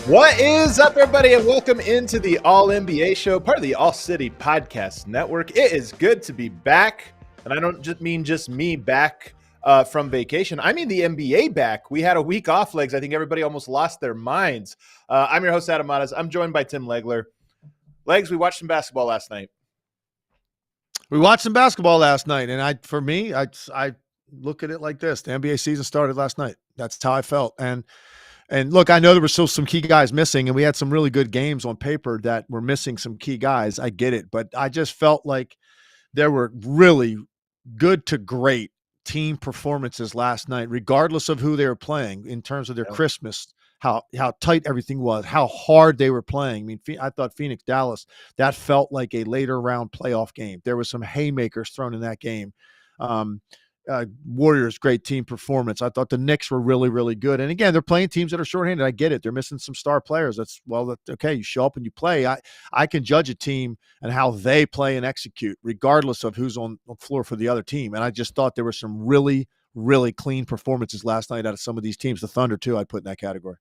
What is up, everybody, and welcome into the All-NBA show, part of the All-City Podcast Network. It is good to be back, and I don't just mean me back from vacation. I mean the NBA back. We had a week off, Legs. I think everybody almost lost their minds. I'm your host, Adam Matas. I'm joined by Tim Legler. Legs, we watched some basketball last night. And I look at it like this. The NBA season started last night. That's how I felt. And look, I know there were still some key guys missing, and we had some really good games on paper that were missing some key guys. I get it. But I just felt like there were really good to great team performances last night, regardless of who they were playing in terms of their crispness, how tight everything was, how hard they were playing. I mean, I thought Phoenix, Dallas, that felt like a later round playoff game. There was some haymakers thrown in that game. Warriors, great team performance. I thought the Knicks were really, really good. And again, they're playing teams that are shorthanded. I get it. They're missing some star players. Okay. You show up and you play. I can judge a team and how they play and execute, regardless of who's on the floor for the other team. And I just thought there were some really, really clean performances last night out of some of these teams. The Thunder, too, I'd put in that category.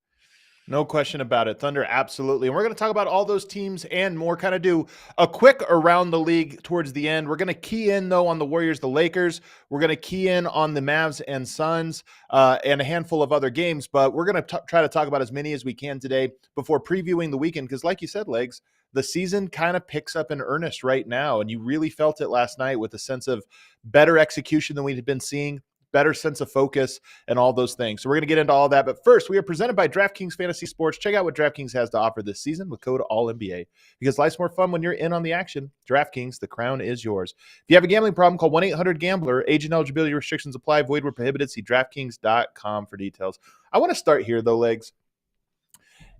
No question about it. Thunder, absolutely. And we're going to talk about all those teams and more, kind of do a quick around the league towards the end. We're going to key in, though, on the Warriors, the Lakers. We're going to key in on the Mavs and Suns and a handful of other games. But we're going to try to talk about as many as we can today before previewing the weekend. Because like you said, Legs, the season kind of picks up in earnest right now. And you really felt it last night with a sense of better execution than we had been seeing, better sense of focus, and all those things. So we're going to get into all that. But first, we are presented by DraftKings Fantasy Sports. Check out what DraftKings has to offer this season with code ALLNBA, because life's more fun when you're in on the action. DraftKings, the crown is yours. If you have a gambling problem, call 1-800-GAMBLER. Age and eligibility restrictions apply. Void where prohibited. See DraftKings.com for details. I want to start here, though, Legs.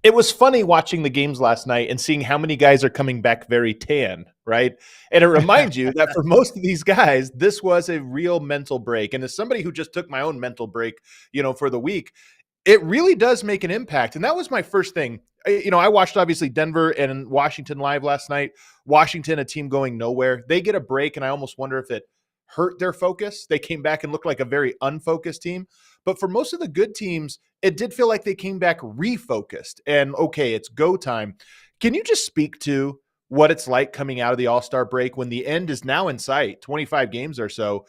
It was funny watching the games last night and seeing how many guys are coming back very tan, right? And it reminds you that for most of these guys, this was a real mental break. And as somebody who just took my own mental break, for the week, it really does make an impact. And that was my first thing. I watched obviously Denver and Washington live last night. Washington, a team going nowhere. They get a break, and I almost wonder if it hurt their focus. They came back and looked like a very unfocused team. But for most of the good teams, it did feel like they came back refocused and, okay, it's go time. Can you just speak to what it's like coming out of the All-Star break when the end is now in sight, 25 games or so?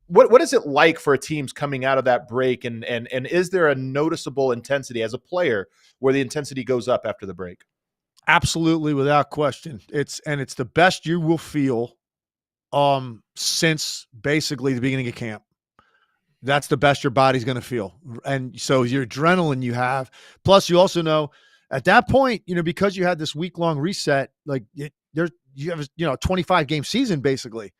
What is it like for teams coming out of that break? And is there a noticeable intensity as a player where the intensity goes up after the break? Absolutely, without question. It's the best you will feel since basically the beginning of camp. That's the best your body's going to feel. And so your adrenaline you have, plus you also know at that point, because you had this week-long reset, like you have a 25-game season basically.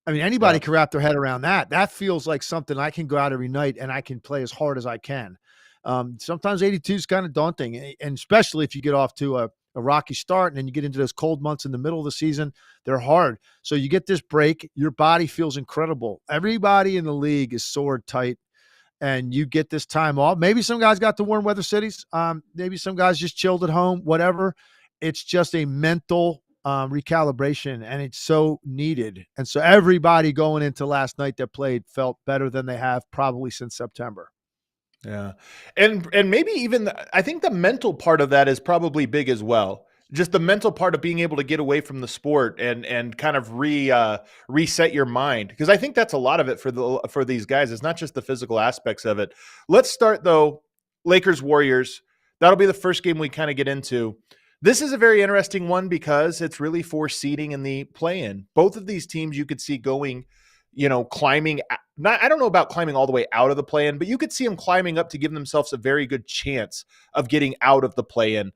I mean, anybody can wrap their head around that. That feels like something I can go out every night and I can play as hard as I can. Sometimes 82 is kind of daunting, and especially if you get off to a rocky start and then you get into those cold months in the middle of the season, they're hard. So you get this break, your body feels incredible. Everybody in the league is sword tight, and you get this time off. Maybe some guys got to warm weather cities. Maybe some guys just chilled at home, whatever. It's just a mental recalibration, and it's so needed. And so everybody going into last night that played felt better than they have probably since September. Yeah. And maybe even I think the mental part of that is probably big as well. Just the mental part of being able to get away from the sport and kind of reset your mind. Because I think that's a lot of it for these guys. It's not just the physical aspects of it. Let's start, though, Lakers Warriors. That'll be the first game we kind of get into. This is a very interesting one because it's really for seeding in the play-in. Both of these teams you could see going, climbing. I don't know about climbing all the way out of the play-in, but you could see them climbing up to give themselves a very good chance of getting out of the play-in.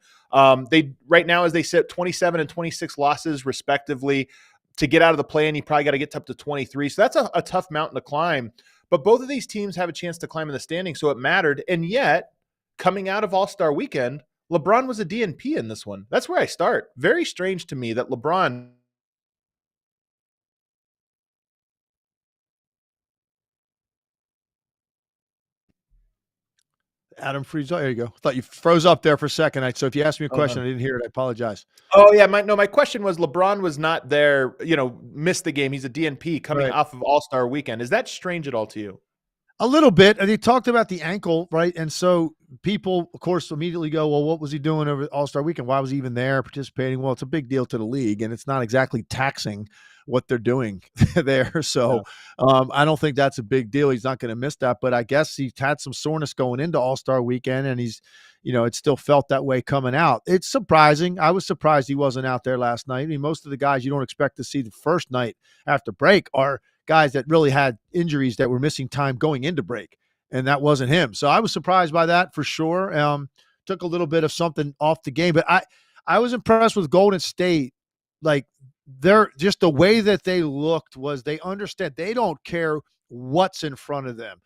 They right now, as they sit, 27 and 26 losses respectively. to get out of the play-in, you probably got to get up to 23. So that's a tough mountain to climb. But both of these teams have a chance to climb in the standings, so it mattered. And yet, coming out of All-Star Weekend, LeBron was a DNP in this one. That's where I start. Very strange to me that LeBron. Adam freeze. There you go. I thought you froze up there for a second. So if you asked me a Hold question, on. I didn't hear it. I apologize. Oh yeah, my question was LeBron was not there. Missed the game. He's a DNP coming off of All-Star Weekend. Is that strange at all to you? A little bit. And they talked about the ankle, right? And so people, of course, immediately go, well, what was he doing over All-Star Weekend? Why was he even there participating? Well, it's a big deal to the league, and it's not exactly taxing what they're doing there. So I don't think that's a big deal. He's not going to miss that. But I guess he's had some soreness going into All-Star Weekend, and he's, it still felt that way coming out. It's surprising. I was surprised he wasn't out there last night. I mean, most of the guys you don't expect to see the first night after break are guys that really had injuries that were missing time going into break, and that wasn't him. So I was surprised by that for sure. Took a little bit of something off the game, but I was impressed with Golden State. Like, they're just the way that they looked was they understand they don't care what's in front of them.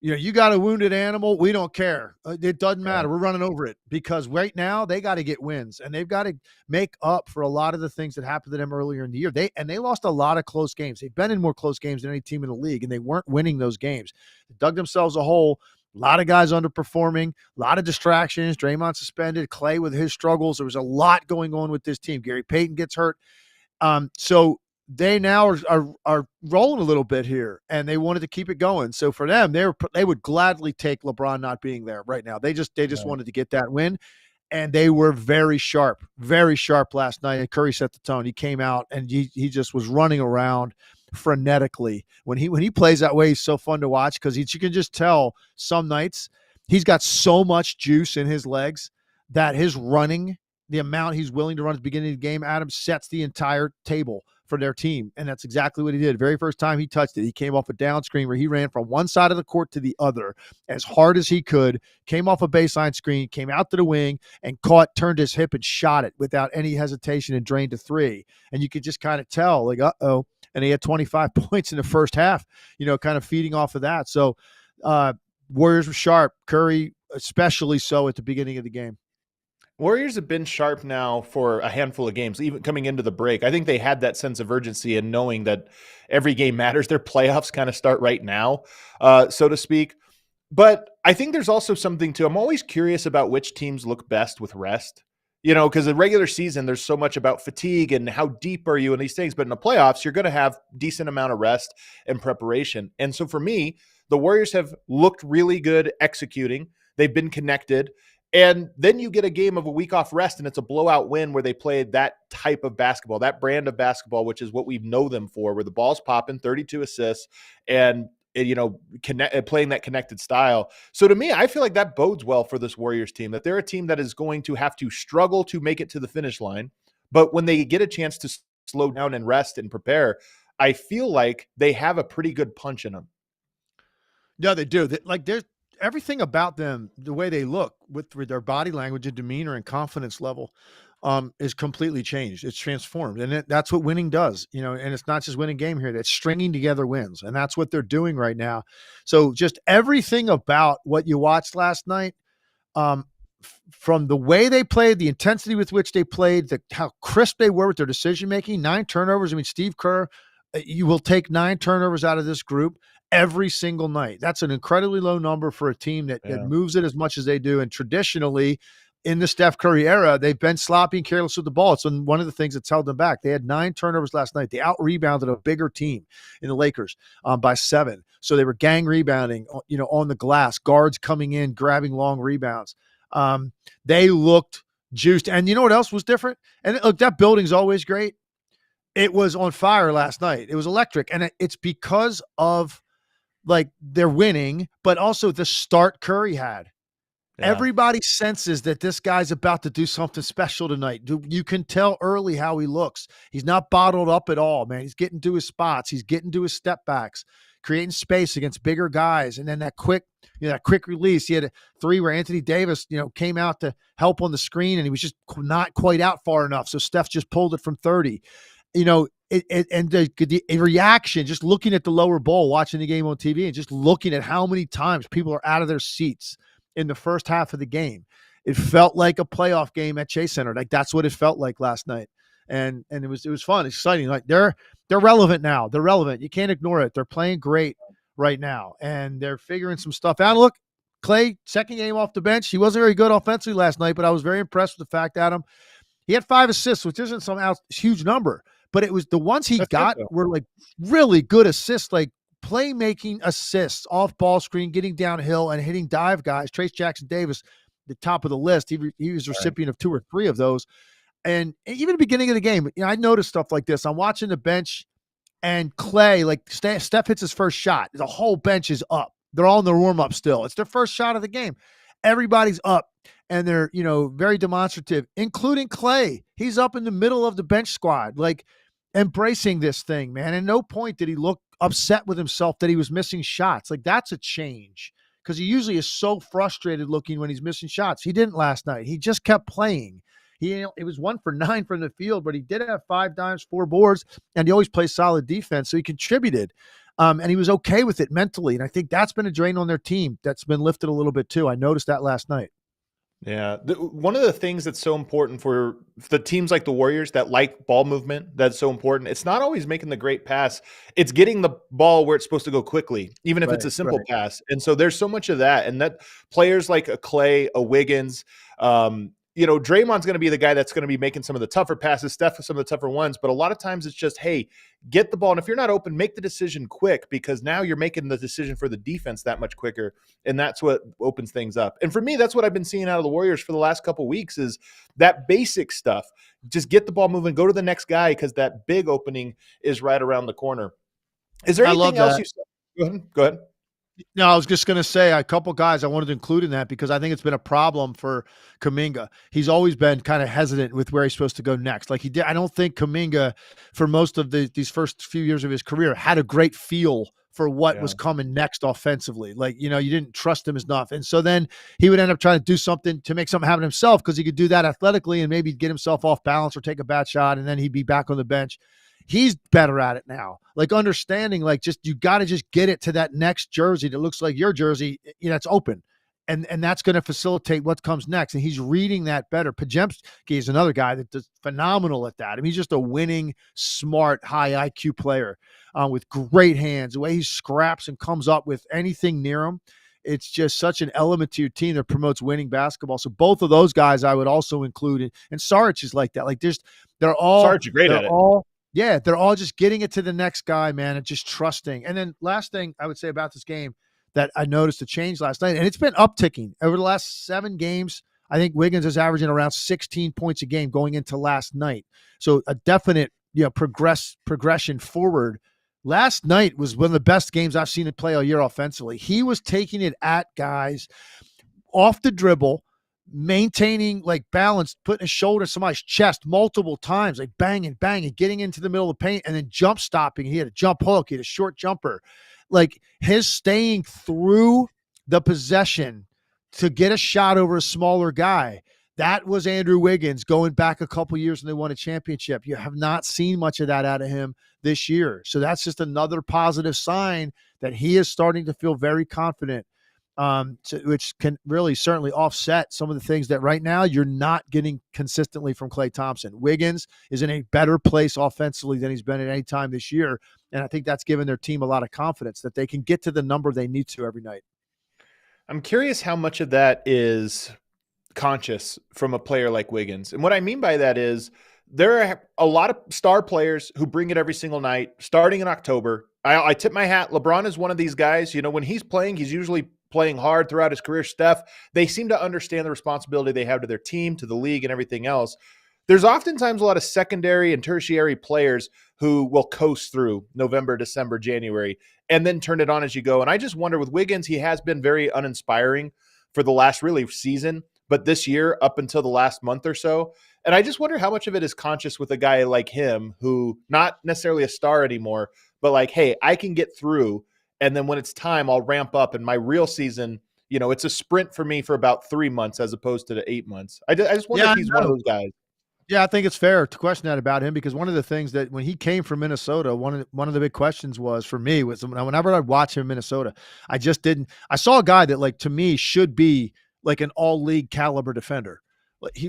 You got a wounded animal. We don't care. It doesn't matter. We're running over it because right now they got to get wins, and they've got to make up for a lot of the things that happened to them earlier in the year. They lost a lot of close games. They've been in more close games than any team in the league, and they weren't winning those games. They dug themselves a hole. A lot of guys underperforming, a lot of distractions. Draymond suspended, Klay with his struggles. There was a lot going on with this team. Gary Payton gets hurt. So they now are rolling a little bit here, and they wanted to keep it going. So for them, they would gladly take LeBron not being there right now. They just wanted to get that win, and they were very sharp last night. And Curry set the tone. He came out and he just was running around frenetically. When he plays that way, he's so fun to watch because you can just tell some nights he's got so much juice in his legs that his running, the amount he's willing to run at the beginning of the game, Adam, sets the entire table for their team. And that's exactly what he did. Very first time he touched it, he came off a down screen where he ran from one side of the court to the other as hard as he could, came off a baseline screen, came out to the wing and turned his hip and shot it without any hesitation and drained to three. And you could just kind of tell, like, uh-oh. And he had 25 points in the first half, kind of feeding off of that. So Warriors were sharp. Curry especially so at the beginning of the game. Warriors have been sharp now for a handful of games, even coming into the break. I think they had that sense of urgency and knowing that every game matters. Their playoffs kind of start right now, so to speak. But I think there's also something I'm always curious about which teams look best with rest. Because in regular season, there's so much about fatigue and how deep are you in these things. But in the playoffs, you're going to have decent amount of rest and preparation. And so for me, the Warriors have looked really good executing. They've been connected. And then you get a game of a week off rest, and it's a blowout win where they played that type of basketball, that brand of basketball, which is what we know them for, where the ball's popping, 32 assists, and playing that connected style. So to me, I feel like that bodes well for this Warriors team, that they're a team that is going to have to struggle to make it to the finish line. But when they get a chance to slow down and rest and prepare, I feel like they have a pretty good punch in them. Yeah, they do. There's everything about them, the way they look with their body language and demeanor and confidence level is completely changed. It's transformed. And that's what winning does, and it's not just winning game here. That's stringing together wins. And that's what they're doing right now. So just everything about what you watched last night, from the way they played, the intensity with which they played, how crisp they were with their decision-making, 9 turnovers. I mean, Steve Kerr, you will take 9 turnovers out of this group every single night. That's an incredibly low number for a team that moves it as much as they do. And traditionally, in the Steph Curry era, they've been sloppy and careless with the ball. It's one of the things that's held them back. They had 9 turnovers last night. They out-rebounded a bigger team in the Lakers by 7. So they were gang rebounding, on the glass, guards coming in, grabbing long rebounds. They looked juiced. And you know what else was different? And look, that building's always great. It was on fire last night. It was electric. And it's because of, they're winning, but also the start Curry had. Yeah. Everybody senses that this guy's about to do something special tonight. You can tell early how he looks. He's not bottled up at all, man. He's getting to his spots. He's getting to his step backs, creating space against bigger guys. And then that quick release. He had a 3 where Anthony Davis, came out to help on the screen, and he was just not quite out far enough. So Steph just pulled it from 30. and the reaction, just looking at the lower bowl, watching the game on TV, and just looking at how many times people are out of their seats in the first half of the game. It felt like a playoff game at Chase Center. Like that's what it felt like last night. And it was fun, exciting. Like they're relevant now. They're relevant. You can't ignore it. They're playing great right now, and they're figuring some stuff out. Look, Klay, second game off the bench. He wasn't very good offensively last night, but I was very impressed with the fact, Adam, he had 5 assists, which isn't some huge number, but it was the ones he got were like really good assists, like playmaking assists, off ball screen, getting downhill and hitting dive guys. Trayce Jackson-Davis, the top of the list. He was recipient of 2 or 3 of those. And even at the beginning of the game, I noticed stuff like this. I'm watching the bench, and Klay, like Steph hits his first shot. The whole bench is up. They're all in the warm-up still. It's their first shot of the game. Everybody's up, and they're, very demonstrative, including Klay. He's up in the middle of the bench squad, like embracing this thing, man. And no point did he look upset with himself that he was missing shots. Like that's a change, because he usually is so frustrated looking when he's missing shots. He didn't last night. He just kept playing. It was 1 for 9 from the field, but he did have 5 dimes, 4 boards, and he always plays solid defense. So he contributed, and he was okay with it mentally. And I think that's been a drain on their team that's been lifted a little bit too. I noticed that last night. Yeah. One of the things that's so important for the teams like the Warriors that like ball movement, that's so important. It's not always making the great pass. It's getting the ball where it's supposed to go quickly, even if it's a simple pass. And so there's so much of that. And that players like a Klay, a Wiggins, Draymond's going to be the guy that's going to be making some of the tougher passes, Steph some of the tougher ones. But a lot of times it's just, hey, get the ball. And if you're not open, make the decision quick, because now you're making the decision for the defense that much quicker. And that's what opens things up. And for me, that's what I've been seeing out of the Warriors for the last couple of weeks is that basic stuff. Just get the ball moving, go to the next guy, because that big opening is right around the corner. Is there anything else you said? Go ahead. No, I was just going to say a couple guys I wanted to include in that, because I think it's been a problem for Kuminga. He's always been kind of hesitant with where he's supposed to go next. Like I don't think Kuminga, for most of these first few years of his career, had a great feel for what was coming next offensively. Like, you didn't trust him enough. And so then he would end up trying to do something to make something happen himself, because he could do that athletically and maybe get himself off balance or take a bad shot, and then he'd be back on the bench. He's better at it now, like understanding, like you got to just get it to that next jersey that looks like your jersey, it's open. And that's going to facilitate what comes next. And he's reading that better. Podziemski is another guy that does phenomenal at that. I mean, he's just a winning, smart, high IQ player with great hands. The way he scraps and comes up with anything near him, it's just such an element to your team that promotes winning basketball. So both of those guys I would also include. And Saric is like that. Like they're all Saric's great at it. Yeah, they're all just getting it to the next guy, man, and just trusting. And then last thing I would say about this game that I noticed a change last night, and it's been upticking over the last 7 games. I think Wiggins is averaging around 16 points a game going into last night. So a definite, progression forward. Last night was one of the best games I've seen him play all year offensively. He was taking it at guys off the dribble, maintaining like balance, putting his shoulder to somebody's chest multiple times, like banging, getting into the middle of the paint, and then jump stopping. He had a jump hook, he had a short jumper. Like his staying through the possession to get a shot over a smaller guy. That was Andrew Wiggins going back a couple years when they won a championship. You have not seen much of that out of him this year. So that's just another positive sign that he is starting to feel very confident. Which can really certainly offset some of the things that right now you're not getting consistently from Klay Thompson. Wiggins is in a better place offensively than he's been at any time this year, and I think that's given their team a lot of confidence that they can get to the number they need to every night. I'm curious how much of that is conscious from a player like Wiggins. And what I mean by that is there are a lot of star players who bring it every single night, starting in October. I tip my hat. LeBron is one of these guys. When he's playing, he's usually playing hard throughout his career. Steph, they seem to understand the responsibility they have to their team, to the league, and everything else. There's oftentimes a lot of secondary and tertiary players who will coast through November, December, January, and then turn it on as you go. And I just wonder with Wiggins, he has been very uninspiring for the last really season, but this year up until the last month or so. And I just wonder how much of it is conscious with a guy like him who not necessarily a star anymore, but like, hey, I can get through. And then when it's time, I'll ramp up. And my real season, it's a sprint for me for about 3 months as opposed to the 8 months. I just wonder if he's one of those guys. Yeah, I think it's fair to question that about him because one of the things that when he came from Minnesota, one of the big questions was for me was whenever I watch him in Minnesota, I just didn't. I saw a guy that like to me should be like an all league caliber defender.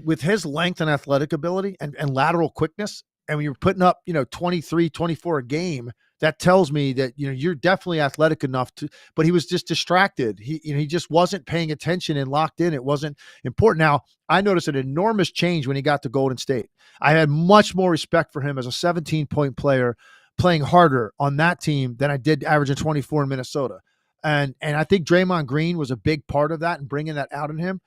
With his length and athletic ability and lateral quickness, and when you're putting up 23, 24 a game, that tells me that you're definitely athletic enough to. But he was just distracted. He just wasn't paying attention and locked in. It wasn't important. Now I noticed an enormous change when he got to Golden State. I had much more respect for him as a 17-point player, playing harder on that team than I did averaging 24 in Minnesota. And I think Draymond Green was a big part of that and bringing that out in him.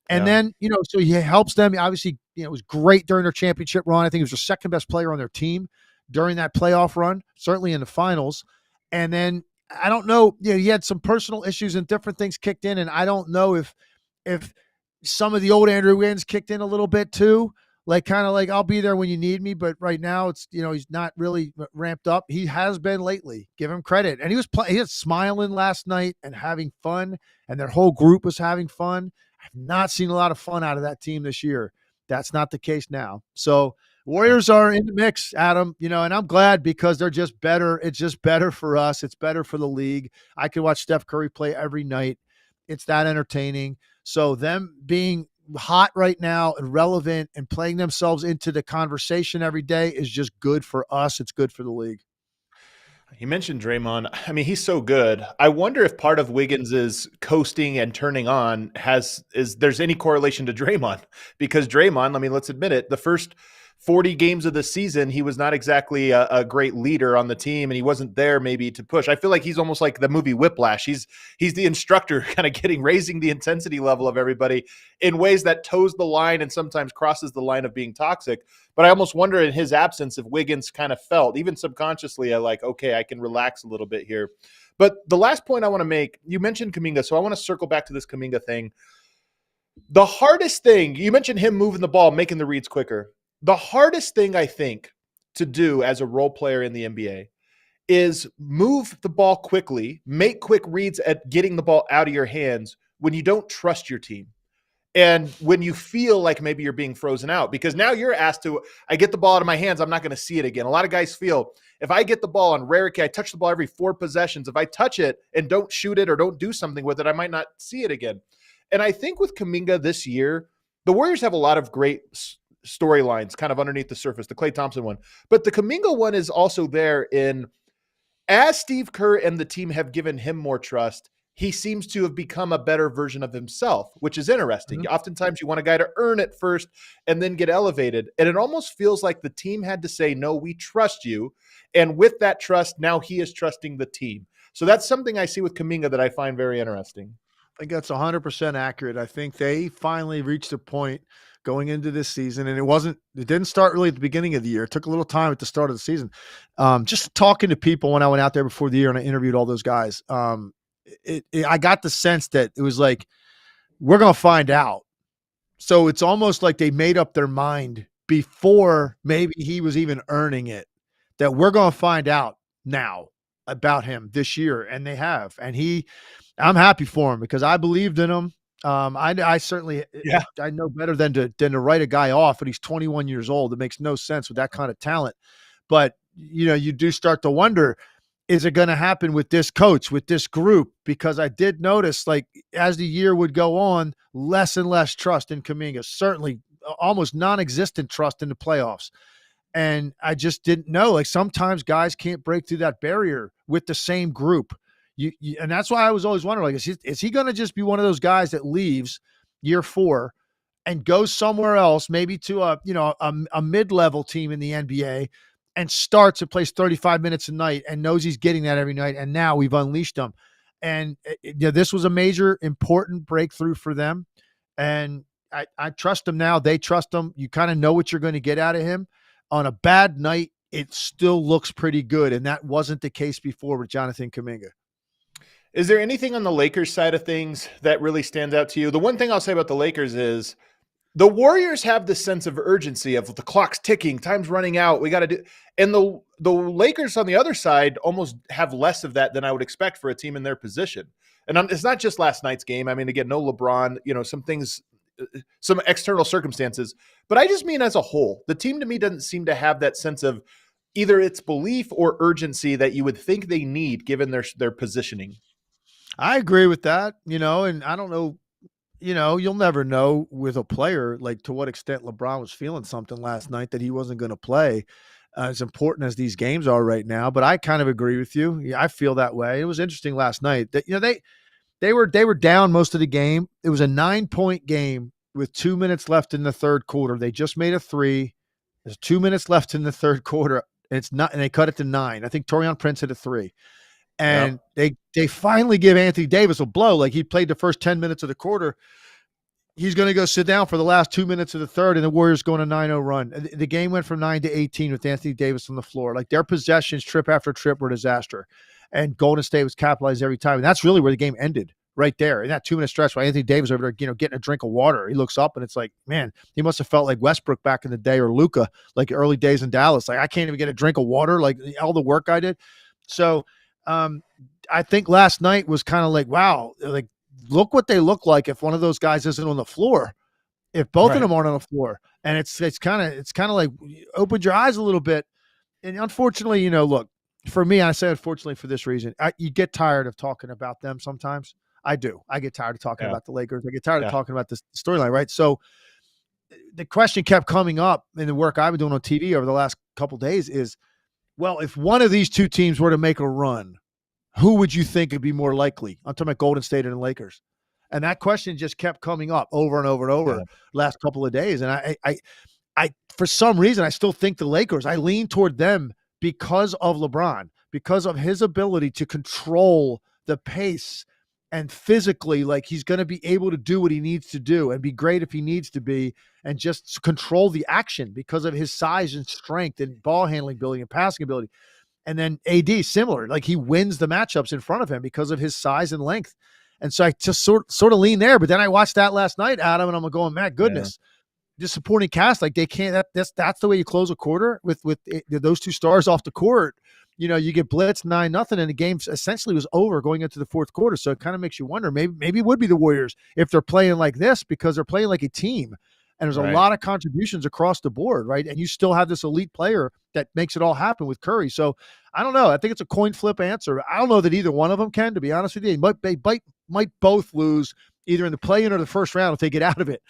And then, so he helps them. Obviously, it was great during their championship run. I think he was the second best player on their team during that playoff run, certainly in the finals. And then I don't know, he had some personal issues and different things kicked in. And I don't know if some of the old Andrew Wiggins kicked in a little bit too, like kind of like I'll be there when you need me. But right now it's, he's not really ramped up. He has been lately, give him credit. And he was smiling last night and having fun, and their whole group was having fun. I've not seen a lot of fun out of that team this year. That's not the case now. So Warriors are in the mix, Adam, and I'm glad because they're just better. It's just better for us. It's better for the league. I could watch Steph Curry play every night. It's that entertaining. So them being hot right now and relevant and playing themselves into the conversation every day is just good for us. It's good for the league. You mentioned Draymond. I mean, he's so good. I wonder if part of Wiggins's coasting and turning on there's any correlation to Draymond, because Draymond, I mean, let's admit it, the first 40 games of the season, he was not exactly a great leader on the team, and he wasn't there maybe to push. I feel like he's almost like the movie Whiplash. He's the instructor kind of raising the intensity level of everybody in ways that toes the line and sometimes crosses the line of being toxic. But I almost wonder in his absence if Wiggins kind of felt, even subconsciously, okay, I can relax a little bit here. But the last point I want to make, you mentioned Kuminga, so I want to circle back to this Kuminga thing. The hardest thing, you mentioned him moving the ball, making the reads quicker. The hardest thing I think to do as a role player in the NBA is move the ball quickly, make quick reads at getting the ball out of your hands when you don't trust your team. And when you feel like maybe you're being frozen out, because now you're asked to, I get the ball out of my hands, I'm not going to see it again. A lot of guys feel if I get the ball on rare occasion, I touch the ball every 4 possessions. If I touch it and don't shoot it or don't do something with it, I might not see it again. And I think with Kuminga this year, the Warriors have a lot of great storylines kind of underneath the surface, the Klay Thompson one. But the Kuminga one is also there as Steve Kerr and the team have given him more trust, he seems to have become a better version of himself, which is interesting. Mm-hmm. Oftentimes you want a guy to earn it first and then get elevated. And it almost feels like the team had to say, no, we trust you. And with that trust, now he is trusting the team. So that's something I see with Kuminga that I find very interesting. I think that's 100% accurate. I think they finally reached a point going into this season, and it didn't start really at the beginning of the year. It took a little time at the start of the season. Just talking to people when I went out there before the year and I interviewed all those guys, I got the sense that it was like, we're going to find out. So it's almost like they made up their mind before maybe he was even earning it, that we're going to find out now about him this year. And they have, and I'm happy for him because I believed in him. I certainly, I know better than to write a guy off, but he's 21 years old. It makes no sense with that kind of talent. But, you do start to wonder, is it going to happen with this coach, with this group? Because I did notice, like, as the year would go on, less and less trust in Kuminga, certainly almost non-existent trust in the playoffs. And I just didn't know, like, sometimes guys can't break through that barrier with the same group. And that's why I was always wondering, like, is he going to just be one of those guys that leaves year 4 and goes somewhere else, maybe to a mid-level team in the NBA, and starts and plays 35 minutes a night and knows he's getting that every night, and now we've unleashed him. And this was a major, important breakthrough for them. And I trust him now. They trust him. You kind of know what you're going to get out of him. On a bad night, it still looks pretty good, and that wasn't the case before with Jonathan Kuminga. Is there anything on the Lakers side of things that really stands out to you? The one thing I'll say about the Lakers is the Warriors have this sense of urgency of the clock's ticking, time's running out, we got to do. And the Lakers on the other side almost have less of that than I would expect for a team in their position. And it's not just last night's game. I mean, again, no LeBron, some things some external circumstances, but I just mean as a whole. The team to me doesn't seem to have that sense of either its belief or urgency that you would think they need given their positioning. I agree with that, and I don't know, you'll never know with a player, like to what extent LeBron was feeling something last night that he wasn't going to play, as important as these games are right now. But I kind of agree with you. Yeah, I feel that way. It was interesting last night that, they were down most of the game. It was a 9-point game with 2 minutes left in the third quarter. They just made a three. There's 2 minutes left in the third quarter. And they cut it to 9. I think Taurean Prince hit a three. And they finally give Anthony Davis a blow. Like, he played the first 10 minutes of the quarter. He's going to go sit down for the last 2 minutes of the third, and the Warriors going a 9-0 run. The game went from 9-18 with Anthony Davis on the floor. Like, their possessions, trip after trip, were a disaster. And Golden State was capitalized every time. And that's really where the game ended, right there. In that 2-minute stretch while Anthony Davis over there, getting a drink of water. He looks up, and it's like, man, he must have felt like Westbrook back in the day, or Luka, like early days in Dallas. Like, I can't even get a drink of water, like all the work I did. So I think last night was kind of like, wow, like, look what they look like if one of those guys isn't on the floor, if both of them aren't on the floor. And it's kind of like, open your eyes a little bit. And unfortunately, look, for me, I say unfortunately for this reason, you get tired of talking about them sometimes. I do. I get tired of talking about the Lakers. I get tired of talking about this storyline, right? So the question kept coming up in the work I've been doing on TV over the last couple of days is, well, if one of these two teams were to make a run, who would you think would be more likely? I'm talking about Golden State and the Lakers. And that question just kept coming up over and over and over last couple of days. And I for some reason, I still think the Lakers, I lean toward them because of LeBron, because of his ability to control the pace and physically, like, he's going to be able to do what he needs to do and be great if he needs to be, and just control the action because of his size and strength and ball handling ability and passing ability. And then AD, similar, like, he wins the matchups in front of him because of his size and length. And so I just sort of lean there. But then I watched that last night, Adam, and I'm going, man, goodness, just supporting cast, like, they can't. That's the way you close a quarter with those two stars off the court. You get blitzed 9-0, and the game essentially was over going into the fourth quarter. So it kind of makes you wonder, maybe it would be the Warriors if they're playing like this, because they're playing like a team. And there's a lot of contributions across the board, right? And you still have this elite player that makes it all happen with Curry. So I don't know. I think it's a coin flip answer. I don't know that either one of them can, to be honest with you. They might both lose either in the play-in or the first round if they get out of it.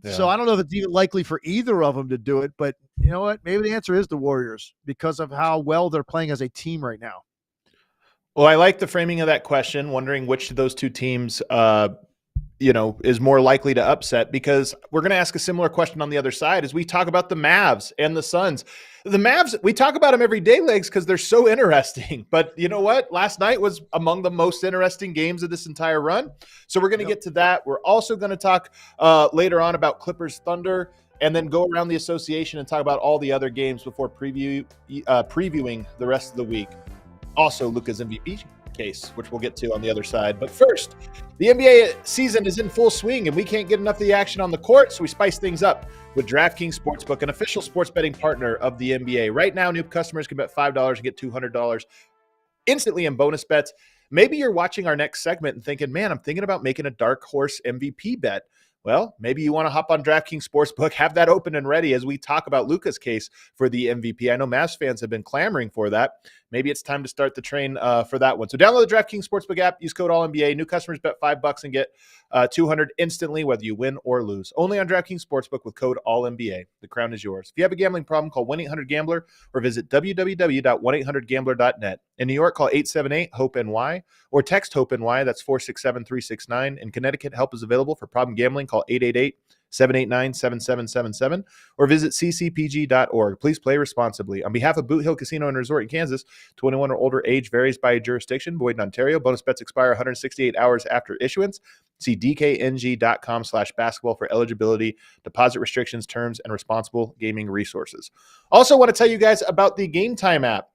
Yeah. So I don't know if it's even likely for either of them to do it. But you know what? Maybe the answer is the Warriors because of how well they're playing as a team right now. Well, I like the framing of that question, wondering which of those two teams is more likely to upset, because we're going to ask a similar question on the other side as we talk about the Mavs and the Suns. The Mavs, we talk about them every day, Legs, because they're so interesting. But you know what? Last night was among the most interesting games of this entire run. So we're going to get to that. We're also going to talk later on about Clippers Thunder, and then go around the association and talk about all the other games before previewing the rest of the week. Also, Luka's MVP case, which we'll get to on the other side. But first, the NBA season is in full swing, and we can't get enough of the action on the court, so we spice things up with DraftKings Sportsbook, an official sports betting partner of the NBA. Right now, new customers can bet $5 and get $200 instantly in bonus bets. Maybe you're watching our next segment and thinking, man, I'm thinking about making a dark horse MVP bet. Well, maybe you want to hop on DraftKings Sportsbook, have that open and ready as we talk about Luka's case for the MVP. I know Mavs fans have been clamoring for that. Maybe it's time to start the train for that one. So download the DraftKings Sportsbook app, use code ALLNBA. New customers bet $5 and get $200 instantly, whether you win or lose. Only on DraftKings Sportsbook with code ALLNBA. The crown is yours. If you have a gambling problem, call 1-800-GAMBLER or visit www.1800gambler.net. In New York, call 878-HOPE-NY or text HOPE-NY. That's 467-369. In Connecticut, help is available for problem gambling. Call 888-789-7777 or visit ccpg.org. Please play responsibly. On behalf of Boot Hill Casino and Resort in Kansas, 21 or older, age varies by jurisdiction. Void in Ontario. Bonus bets expire 168 hours after issuance. See dkng.com/basketball for eligibility, deposit restrictions, terms, and responsible gaming resources. Also want to tell you guys about the Game Time app.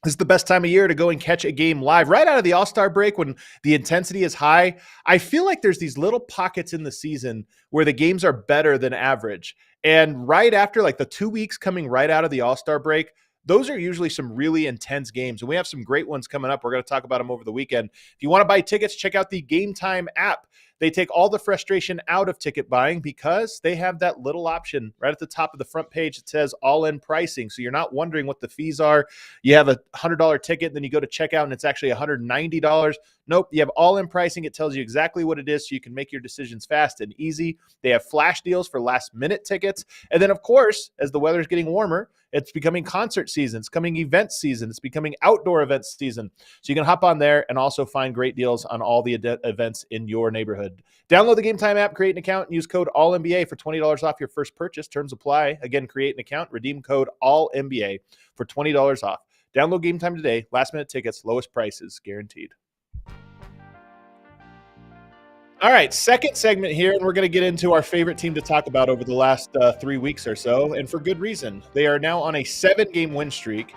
This is the best time of year to go and catch a game live right out of the All-Star break when the intensity is high. I feel like there's these little pockets in the season where the games are better than average. And right after, like the 2 weeks coming right out of the All-Star break, those are usually some really intense games. And we have some great ones coming up. We're going to talk about them over the weekend. If you want to buy tickets, check out the Game Time app. They take all the frustration out of ticket buying because they have that little option right at the top of the front page that says all-in pricing. So you're not wondering what the fees are. You have a $100 ticket, then you go to checkout and it's actually $190. Nope, you have all-in pricing. It tells you exactly what it is so you can make your decisions fast and easy. They have flash deals for last-minute tickets. And then, of course, as the weather's getting warmer, it's becoming concert season. It's coming event season. It's becoming outdoor events season. So you can hop on there and also find great deals on all the events in your neighborhood. Download the Game Time app, create an account, and use code ALLNBA for $20 off your first purchase. Terms apply. Again, create an account, redeem code ALLNBA for $20 off. Download Game Time today. Last-minute tickets, lowest prices guaranteed. All right, second segment here, and we're going to get into our favorite team to talk about over the last 3 weeks or so, and for good reason. They are now on a 7-game win streak,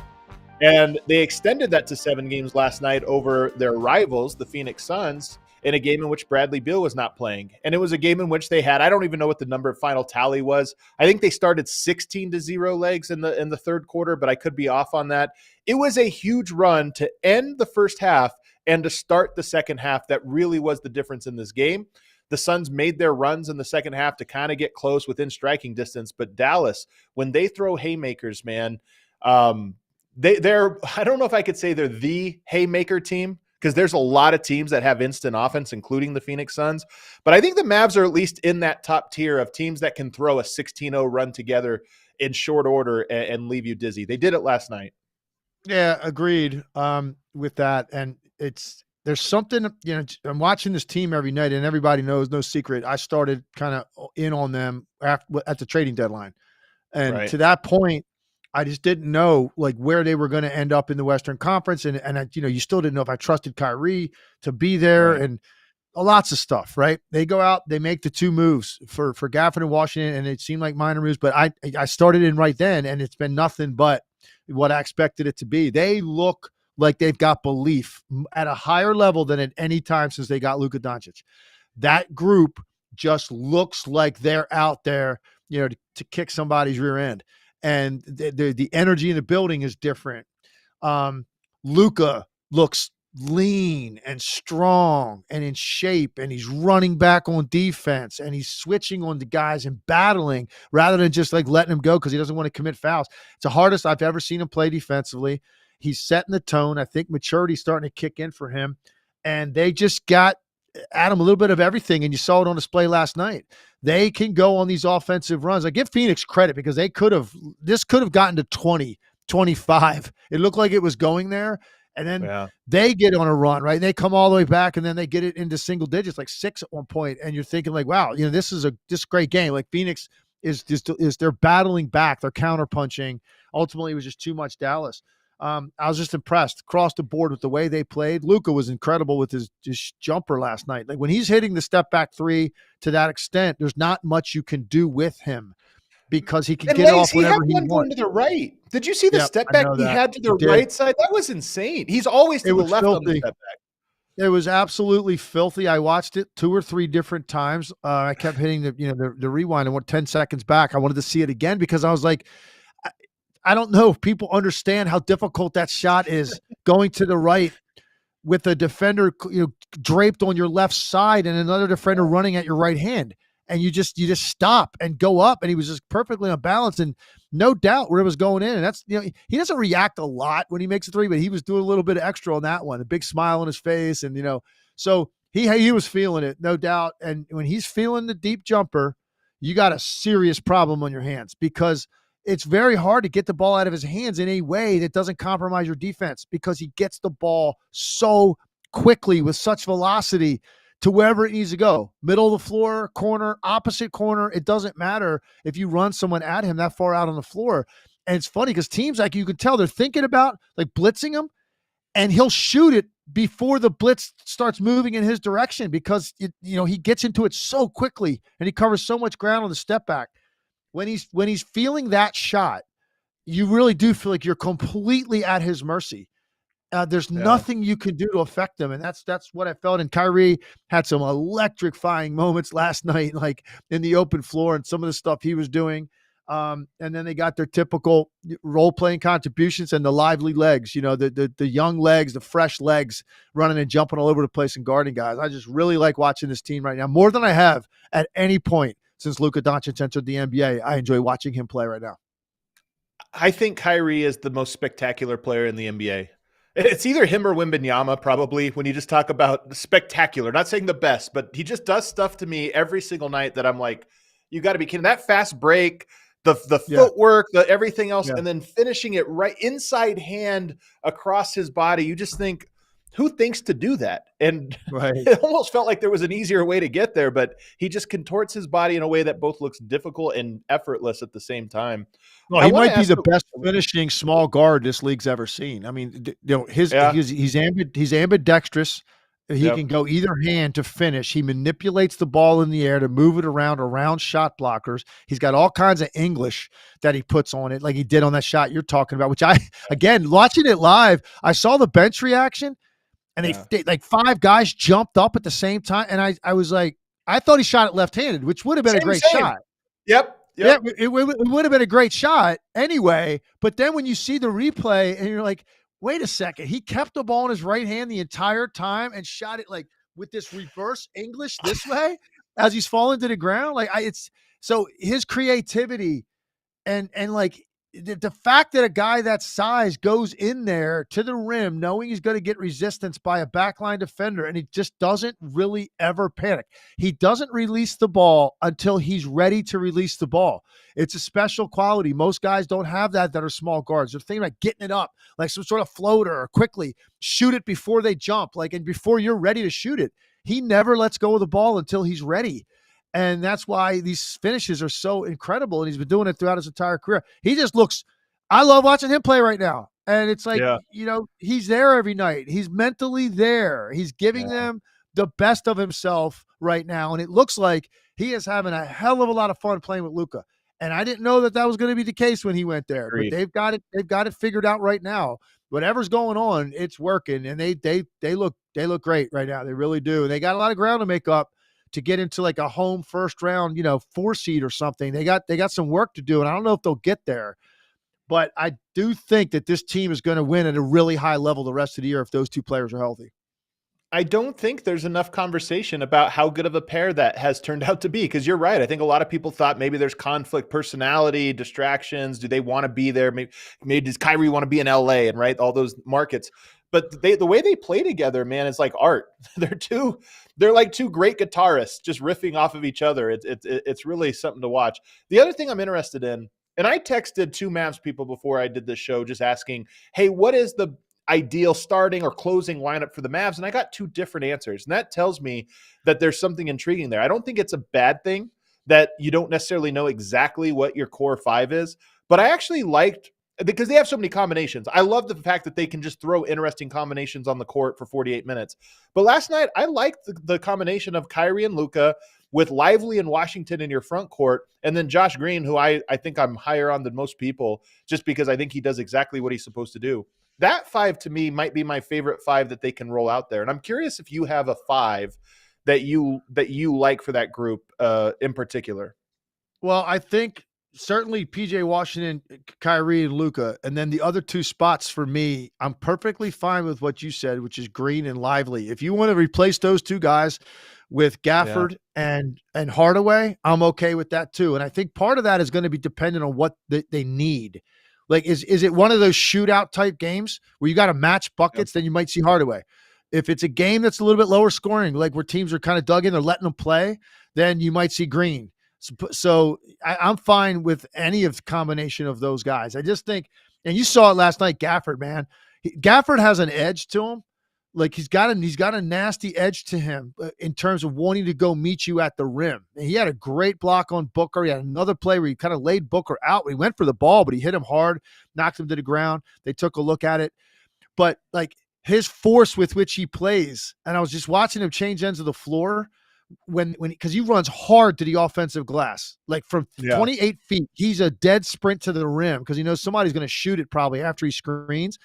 and they extended that to 7 games last night over their rivals, the Phoenix Suns, in a game in which Bradley Beal was not playing. And it was a game in which they had, I don't even know what the number final tally was. I think they started 16-0 legs in the third quarter, but I could be off on that. It was a huge run to end the first half and to start the second half. That really was the difference in this game. The Suns made their runs in the second half to kind of get close within striking distance. But Dallas, when they throw haymakers, man, they're I don't know if I could say they're the haymaker team, because there's a lot of teams that have instant offense, including the Phoenix Suns. But I think the Mavs are at least in that top tier of teams that can throw a 16-0 run together in short order and leave you dizzy. They did it last night. Yeah, agreed with that. And there's something, I'm watching this team every night, and everybody knows, no secret, I started kind of in on them at the trading deadline. And to that point, I just didn't know like where they were going to end up in the Western Conference. And you still didn't know if I trusted Kyrie to be there and lots of stuff, right? They go out, they make the 2 moves for Gafford and Washington, and it seemed like minor moves, but I started in right then, and it's been nothing but what I expected it to be. They look like they've got belief at a higher level than at any time since they got Luka Doncic. That group just looks like they're out there, to kick somebody's rear end. And the energy in the building is different. Luka looks lean and strong and in shape, and he's running back on defense, and he's switching on the guys and battling rather than just like letting him go because he doesn't want to commit fouls. It's the hardest I've ever seen him play defensively. He's setting the tone. I think maturity's starting to kick in for him, and they just got at him a little bit of everything, and you saw it on display last night. They can go on these offensive runs. I give Phoenix credit because this could have gotten to 20, 25. It looked like it was going there. And then they get on a run, right? They come all the way back, and then they get it into single digits, like 6 at one point. And you're thinking like, wow, this is a great game. Like Phoenix is they're battling back. They're counterpunching. Ultimately, it was just too much Dallas. I was just impressed across the board with the way they played. Luka was incredible with his jumper last night. Like when he's hitting the step back 3 to that extent, there's not much you can do with him because he can get off whenever he wants. Going to the right. Did you see the step back he had to the right side? That was insane. He's always to the left on the step back. It was absolutely filthy. I watched it 2 or 3 different times. I kept hitting the rewind and went 10 seconds back. I wanted to see it again because I was like, I don't know if people understand how difficult that shot is going to the right with a defender draped on your left side and another defender running at your right hand. And you just stop and go up, and he was just perfectly unbalanced, and no doubt where it was going in. And that's he doesn't react a lot when he makes a 3, but he was doing a little bit of extra on that one. A big smile on his face, and so he was feeling it, no doubt. And when he's feeling the deep jumper, you got a serious problem on your hands because it's very hard to get the ball out of his hands in a way that doesn't compromise your defense because he gets the ball so quickly with such velocity to wherever it needs to go. Middle of the floor, corner, opposite corner. It doesn't matter if you run someone at him that far out on the floor. And it's funny because teams, like, you can tell they're thinking about like blitzing him, and he'll shoot it before the blitz starts moving in his direction because he gets into it so quickly and he covers so much ground on the step back. When he's feeling that shot, you really do feel like you're completely at his mercy. There's nothing you can do to affect them, and that's what I felt. And Kyrie had some electrifying moments last night, like in the open floor and some of the stuff he was doing. And then they got their typical role playing contributions and the lively legs, the young legs, the fresh legs running and jumping all over the place and guarding guys. I just really like watching this team right now more than I have at any point since Luka Doncic entered the NBA. I enjoy watching him play right now. I think Kyrie is the most spectacular player in the NBA. It's either him or Wembanyama, probably, when you just talk about spectacular. Not saying the best, but he just does stuff to me every single night that I'm like, you got to be kidding. That fast break, the footwork, the everything else, and then finishing it right inside hand across his body. You just think, who thinks to do that? And it almost felt like there was an easier way to get there, but he just contorts his body in a way that both looks difficult and effortless at the same time. Well, he might be the best finishing small guard this league's ever seen. I mean, he's ambidextrous. He can go either hand to finish. He manipulates the ball in the air to move it around shot blockers. He's got all kinds of English that he puts on it, like he did on that shot you're talking about, which again, watching it live, I saw the bench reaction, and they like 5 guys jumped up at the same time, and I was like, I thought he shot it left-handed, which would have been a great shot. Yep. Yeah, it would have been a great shot anyway. But then when you see the replay and you're like, wait a second, he kept the ball in his right hand the entire time and shot it like with this reverse English this way as he's falling to the ground. Like it's so his creativity and like the fact that a guy that size goes in there to the rim knowing he's going to get resistance by a backline defender, and he just doesn't really ever panic. He doesn't release the ball until he's ready to release the ball. It's a special quality. Most guys don't have that are small guards. They're thinking about getting it up like some sort of floater or quickly shoot it before they jump, and before you're ready to shoot it. He never lets go of the ball until he's ready. And that's why these finishes are so incredible. And he's been doing it throughout his entire career. He just looks, I love watching him play right now. And it's like, he's there every night. He's mentally there. He's giving them the best of himself right now. And it looks like he is having a hell of a lot of fun playing with Luka. And I didn't know that was going to be the case when he went there. Agreed. But they've got it figured out right now. Whatever's going on, it's working. And they look great right now. They really do. And they got a lot of ground to make up to get into like a home first round, 4 seed or something. They got some work to do, and I don't know if they'll get there. But I do think that this team is going to win at a really high level the rest of the year if those 2 players are healthy. I don't think there's enough conversation about how good of a pair that has turned out to be, because you're right. I think a lot of people thought maybe there's conflict, personality, distractions. Do they want to be there? Maybe does Kyrie want to be in LA and all those markets? But the way they play together, man, is like art. They're like 2 great guitarists just riffing off of each other. It's really something to watch. The other thing I'm interested in, and I texted 2 Mavs people before I did this show just asking, hey, what is the ideal starting or closing lineup for the Mavs? And I got 2 different answers. And that tells me that there's something intriguing there. I don't think it's a bad thing that you don't necessarily know exactly what your core 5 is, but I actually liked, because they have so many combinations. I love the fact that they can just throw interesting combinations on the court for 48 minutes. But last night, I liked the combination of Kyrie and Luka with Lively and Washington in your front court, and then Josh Green, who I think I'm higher on than most people, just because I think he does exactly what he's supposed to do. That 5 to me might be my favorite 5 that they can roll out there. And I'm curious if you have a 5 that you like for that group in particular. Well, I think certainly PJ Washington, Kyrie, and Luka. And then the other 2 spots for me, I'm perfectly fine with what you said, which is Green and Lively. If you want to replace those 2 guys with Gafford and Hardaway, I'm okay with that too. And I think part of that is going to be dependent on what they need. Like, is it one of those shootout type games where you got to match buckets? Then you might see Hardaway. If it's a game that's a little bit lower scoring, like where teams are kind of dug in, they're letting them play, then you might see Green. So I'm fine with any of the combination of those guys. I just think, and you saw it last night, Gafford, man. Gafford has an edge to him. Like he's got a nasty edge to him in terms of wanting to go meet you at the rim. And he had a great block on Booker. He had another play where he kind of laid Booker out. He went for the ball, but he hit him hard, knocked him to the ground. They took a look at it. But like his force with which he plays, and I was just watching him change ends of the floor because he runs hard to the offensive glass, like from 28 feet. He's a dead sprint to the rim because he knows somebody's going to shoot it probably after he screens.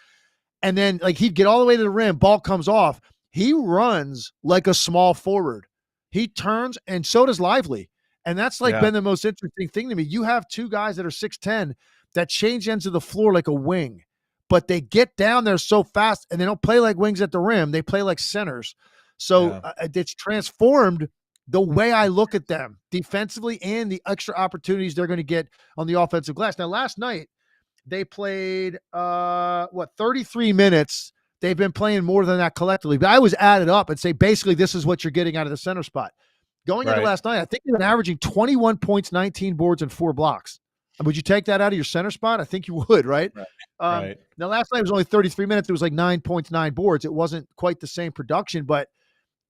And then like he'd get all the way to the rim, ball comes off. He runs like a small forward. He turns, and so does Lively. And that's like been the most interesting thing to me. You have two guys that are 6'10" that change ends of the floor like a wing, but they get down there so fast and they don't play like wings at the rim. They play like centers. So it's transformed the way I look at them defensively and the extra opportunities they're going to get on the offensive glass. Now, last night they played 33 minutes. They've been playing more than that collectively, but I was added up and say, basically, this is what you're getting out of the center spot. Going into last night, I think they've been averaging 21 points, 19 boards, and 4 blocks. Would you take that out of your center spot? I think you would, right? Now, last night was only 33 minutes. It was like 9 points, 9 boards. It wasn't quite the same production, but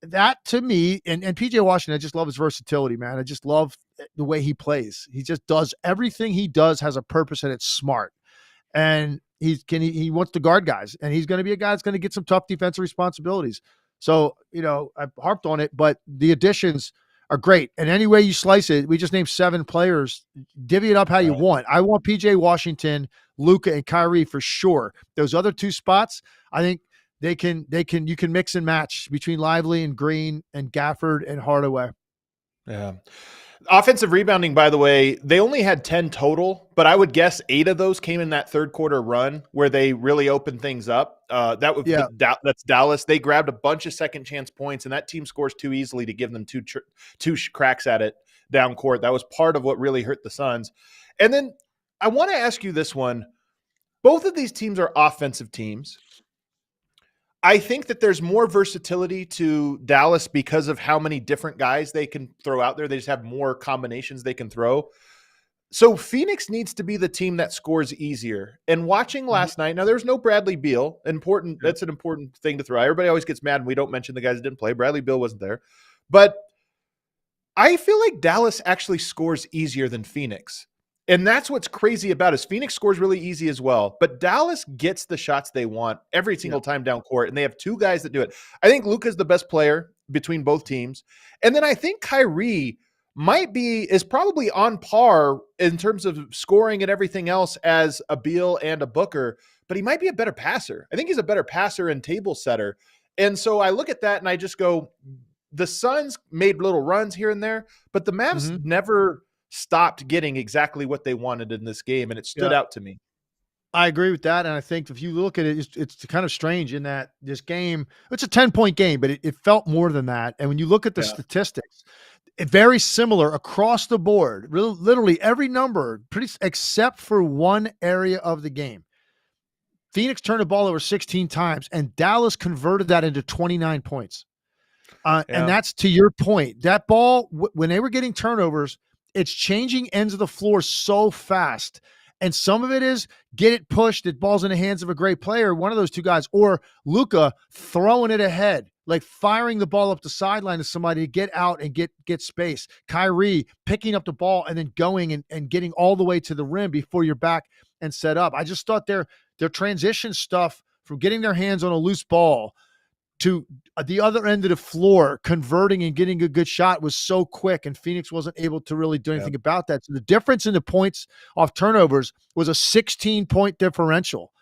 that to me, and PJ Washington, I just love his versatility, man. I just love the way he plays. He just does everything he does has a purpose and it's smart. And he wants to guard guys, and he's going to be a guy that's going to get some tough defensive responsibilities. So, I've harped on it, but the additions are great. And any way you slice it, we just named 7 players. Divvy it up how you want. I want PJ Washington, Luka, and Kyrie for sure. Those other 2 spots, I think you can mix and match between Lively and Green and Gafford and Hardaway. Yeah. Offensive rebounding, by the way, they only had 10 total, but I would guess 8 of those came in that third quarter run where they really opened things up. That's Dallas. They grabbed a bunch of second chance points, and that team scores too easily to give them two cracks at it down court. That was part of what really hurt the Suns. And then I want to ask you this one. Both of these teams are offensive teams. I think that there's more versatility to Dallas because of how many different guys they can throw out there. They just have more combinations they can throw. So Phoenix needs to be the team that scores easier. And watching last night, now there's no Bradley Beal. That's an important thing to throw out. Everybody always gets mad when we don't mention the guys that didn't play. Bradley Beal wasn't there. But I feel like Dallas actually scores easier than Phoenix. And that's what's crazy about it. Phoenix scores really easy as well, but Dallas gets the shots they want every single time down court, and they have 2 guys that do it. I think Luka's the best player between both teams, and then I think Kyrie is probably on par in terms of scoring and everything else as a Beal and a Booker, but he might be a better passer. I think he's a better passer and table setter, and so I look at that and I just go, the Suns made little runs here and there, but the Mavs never stopped getting exactly what they wanted in this game, and it stood out to me. I agree with that, and I think if you look at it, it's kind of strange in that this game, it's a 10-point game, but it felt more than that. And when you look at the statistics, very similar across the board, literally every number, except for one area of the game. Phoenix turned the ball over 16 times, and Dallas converted that into 29 points. And that's to your point. That ball, when they were getting turnovers, it's changing ends of the floor so fast. And some of it is get it pushed, it ball's in the hands of a great player, one of those 2 guys, or Luka throwing it ahead, like firing the ball up the sideline to somebody to get out and get space. Kyrie picking up the ball and then going and getting all the way to the rim before you're back and set up. I just thought their transition stuff from getting their hands on a loose ball to the other end of the floor, converting and getting a good shot was so quick, and Phoenix wasn't able to really do anything about that. So the difference in the points off turnovers was a 16-point differential.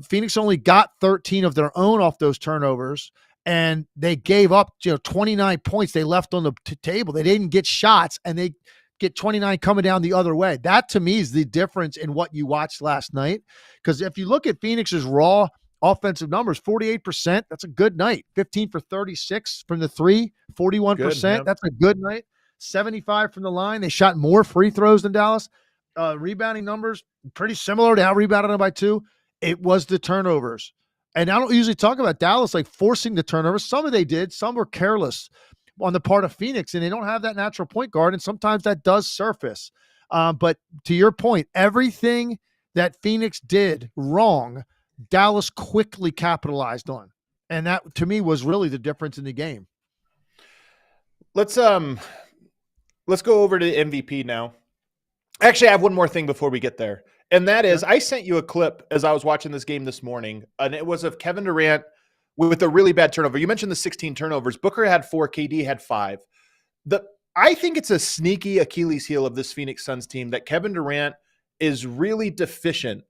Phoenix only got 13 of their own off those turnovers, and they gave up 29 points they left on the table. They didn't get shots, and they get 29 coming down the other way. That, to me, is the difference in what you watched last night, because if you look at Phoenix's raw offensive numbers, 48%. That's a good night. 15 for 36 from the 3, 41%. That's a good night. 75 from the line. They shot more free throws than Dallas. Rebounding numbers, pretty similar to how rebounded them by 2. It was the turnovers. And I don't usually talk about Dallas like forcing the turnovers. Some of they did. Some were careless on the part of Phoenix, and they don't have that natural point guard, and sometimes that does surface. But to your point, everything that Phoenix did wrong, Dallas quickly capitalized on. And that, to me, was really the difference in the game. Let's go over to MVP now. Actually, I have one more thing before we get there. And that is, I sent you a clip as I was watching this game this morning, and it was of Kevin Durant with a really bad turnover. You mentioned the 16 turnovers. Booker had 4, KD had 5. I think it's a sneaky Achilles heel of this Phoenix Suns team that Kevin Durant is really deficient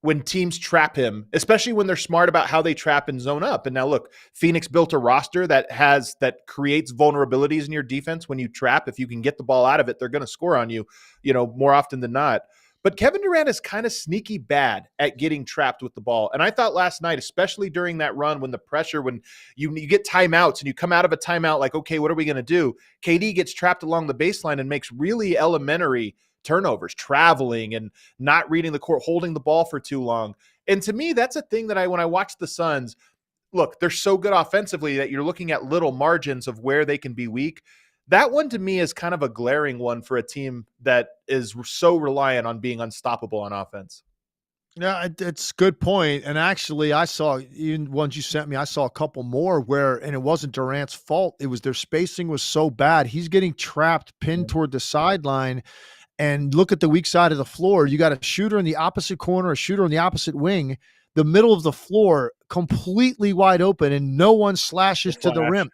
when teams trap him, especially when they're smart about how they trap and zone up. And now look, Phoenix built a roster that creates vulnerabilities in your defense when you trap. If you can get the ball out of it, they're going to score on you, more often than not. But Kevin Durant is kind of sneaky bad at getting trapped with the ball. And I thought last night, especially during that run, when the pressure, when you get timeouts and you come out of a timeout like, okay, what are we going to do? KD gets trapped along the baseline and makes really elementary turnovers, traveling and not reading the court, holding the ball for too long. And to me, that's a thing that when I watch the Suns, look, they're so good offensively that you're looking at little margins of where they can be weak. That one to me is kind of a glaring one for a team that is so reliant on being unstoppable on offense. Yeah, it's a good point. And actually, I saw, even ones you sent me, I saw a couple more and it wasn't Durant's fault. It was their spacing was so bad. He's getting trapped, pinned toward the sideline. And look at the weak side of the floor. You got a shooter in the opposite corner, a shooter in the opposite wing, the middle of the floor completely wide open, and no one slashes to the rim.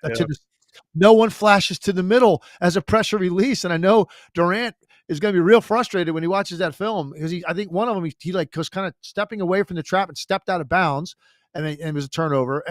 No one flashes to the middle as a pressure release. And I know Durant is going to be real frustrated when he watches that film because I think one of them, he was kind of stepping away from the trap and stepped out of bounds, and it was a turnover.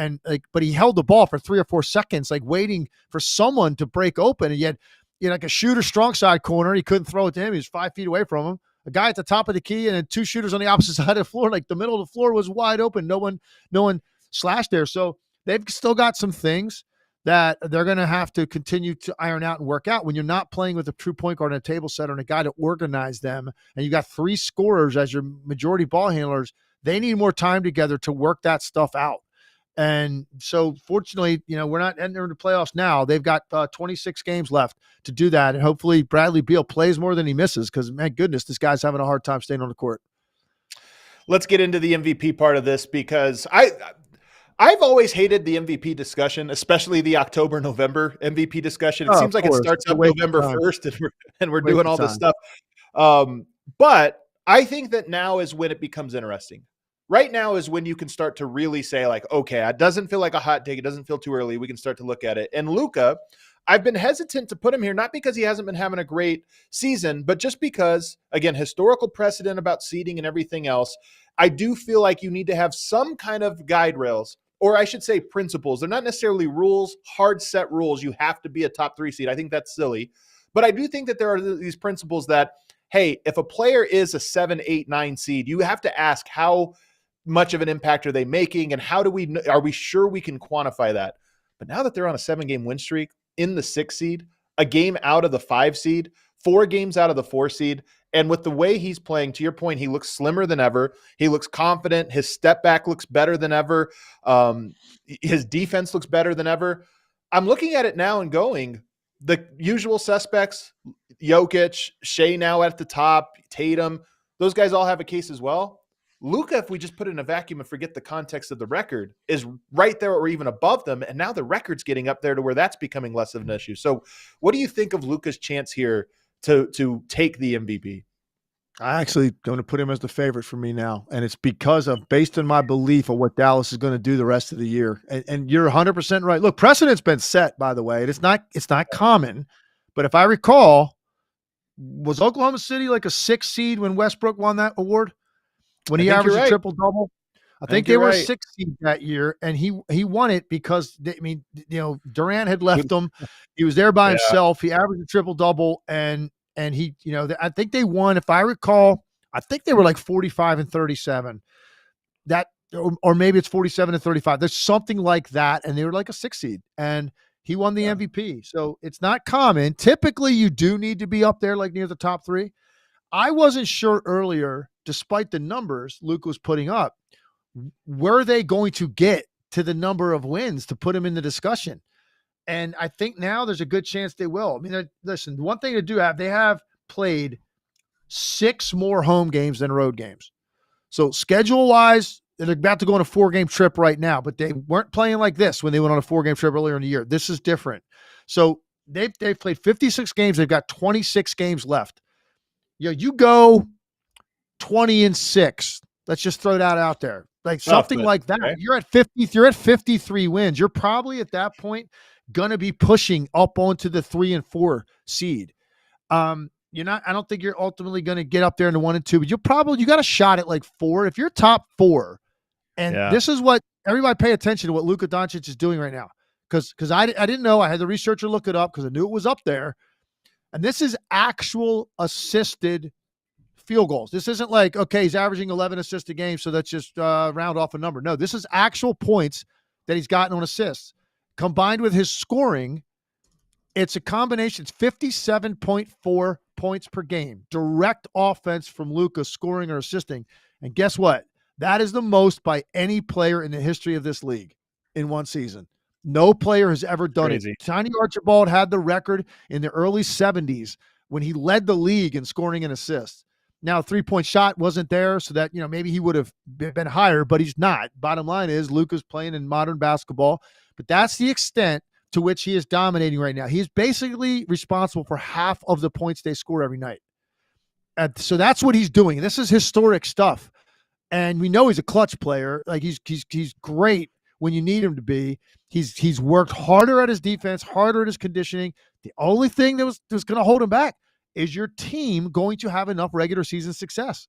But he held the ball for 3 or 4 seconds, waiting for someone to break open. And yet, like a shooter strong side corner, he couldn't throw it to him. He was 5 feet away from him. A guy at the top of the key and then 2 shooters on the opposite side of the floor. The middle of the floor was wide open. No one slashed there. So they've still got some things that they're going to have to continue to iron out and work out when you're not playing with a true point guard and a table setter and a guy to organize them. And you got 3 scorers as your majority ball handlers. They need more time together to work that stuff out. And so fortunately, we're not entering the playoffs now. They've got 26 games left to do that. And hopefully Bradley Beal plays more than he misses because, man, goodness, this guy's having a hard time staying on the court. Let's get into the MVP part of this because I've always hated the MVP discussion, especially the October-November MVP discussion. It seems like it starts up November 1st and we're doing all this stuff. But I think that now is when it becomes interesting. Right now is when you can start to really say okay, it doesn't feel like a hot take. It doesn't feel too early. We can start to look at it. And Luka, I've been hesitant to put him here, not because he hasn't been having a great season, but just because, again, historical precedent about seeding and everything else. I do feel like you need to have some kind of guide rails, or I should say principles. They're not necessarily rules, hard set rules. You have to be a top 3 seed. I think that's silly. But I do think that there are these principles that, hey, if a player is a 7, 8, 9 seed, you have to ask how much of an impact are they making, and are we sure we can quantify that? But now that they're on a 7-game win streak in the 6 seed, a game out of the 5 seed, 4 games out of the 4 seed, and with the way he's playing, to your point, he looks slimmer than ever. He looks confident. His step back looks better than ever. His defense looks better than ever. I'm looking at it now and going, the usual suspects, Jokic, Shea now at the top, Tatum, those guys all have a case as well. Luka, if we just put it in a vacuum and forget the context of the record, is right there or even above them. And now the record's getting up there to where that's becoming less of an issue. So what do you think of Luka's chance here to take the MVP? I actually going to put him as the favorite for me now. And it's because of, based on my belief of what Dallas is going to do the rest of the year. And you're 100% right. Look, precedent's been set, by the way. It's not common. But if I recall, was Oklahoma City like a 6 seed when Westbrook won that award? When he averaged a triple-double? I think they were a 6 seed that year, and he won it because, Durant had left them. He was there by himself. He averaged a triple-double, and he, I think they won, if I recall, I think they were like 45 and 37. Or maybe it's 47 and 35. There's something like that, and they were like a 6 seed, and he won the MVP. So it's not common. Typically, you do need to be up there like near the top 3. I wasn't sure earlier, despite the numbers Luka was putting up, were they going to get to the number of wins to put him in the discussion? And I think now there's a good chance they will. I mean, listen, one thing to do, they have played 6 more home games than road games. So schedule-wise, they're about to go on a 4-game trip right now, but they weren't playing like this when they went on a 4-game trip earlier in the year. This is different. So they've played 56 games. They've got 26 games left. You go 20-6. Let's just throw that out there. Like something like that. Okay. You're at 53 wins. You're probably at that point going to be pushing up onto the 3 and 4 seed. I don't think you're ultimately going to get up there in the 1 and 2, but you got a shot at like 4. If you're top 4, and this is what everybody pay attention to what Luka Doncic is doing right now. Because I didn't know. I had the researcher look it up because I knew it was up there. And this is actual assisted field goals. This isn't like, okay, he's averaging 11 assists a game, so let's just round off a number. No, this is actual points that he's gotten on assists. Combined with his scoring, it's a combination. It's 57.4 points per game. Direct offense from Luka scoring or assisting. And guess what? That is the most by any player in the history of this league in one season. No player has ever done it. Tiny Archibald had the record in the early 70s when he led the league in scoring and assists. Now, 3-point shot wasn't there, so that, maybe he would have been higher, but he's not. Bottom line is Luka's playing in modern basketball, but that's the extent to which he is dominating right now. He's basically responsible for half of the points they score every night. And so that's what he's doing. This is historic stuff. And we know he's a clutch player. Like he's great when you need him to be. He's worked harder at his defense, harder at his conditioning. The only thing that was going to hold him back is your team going to have enough regular season success.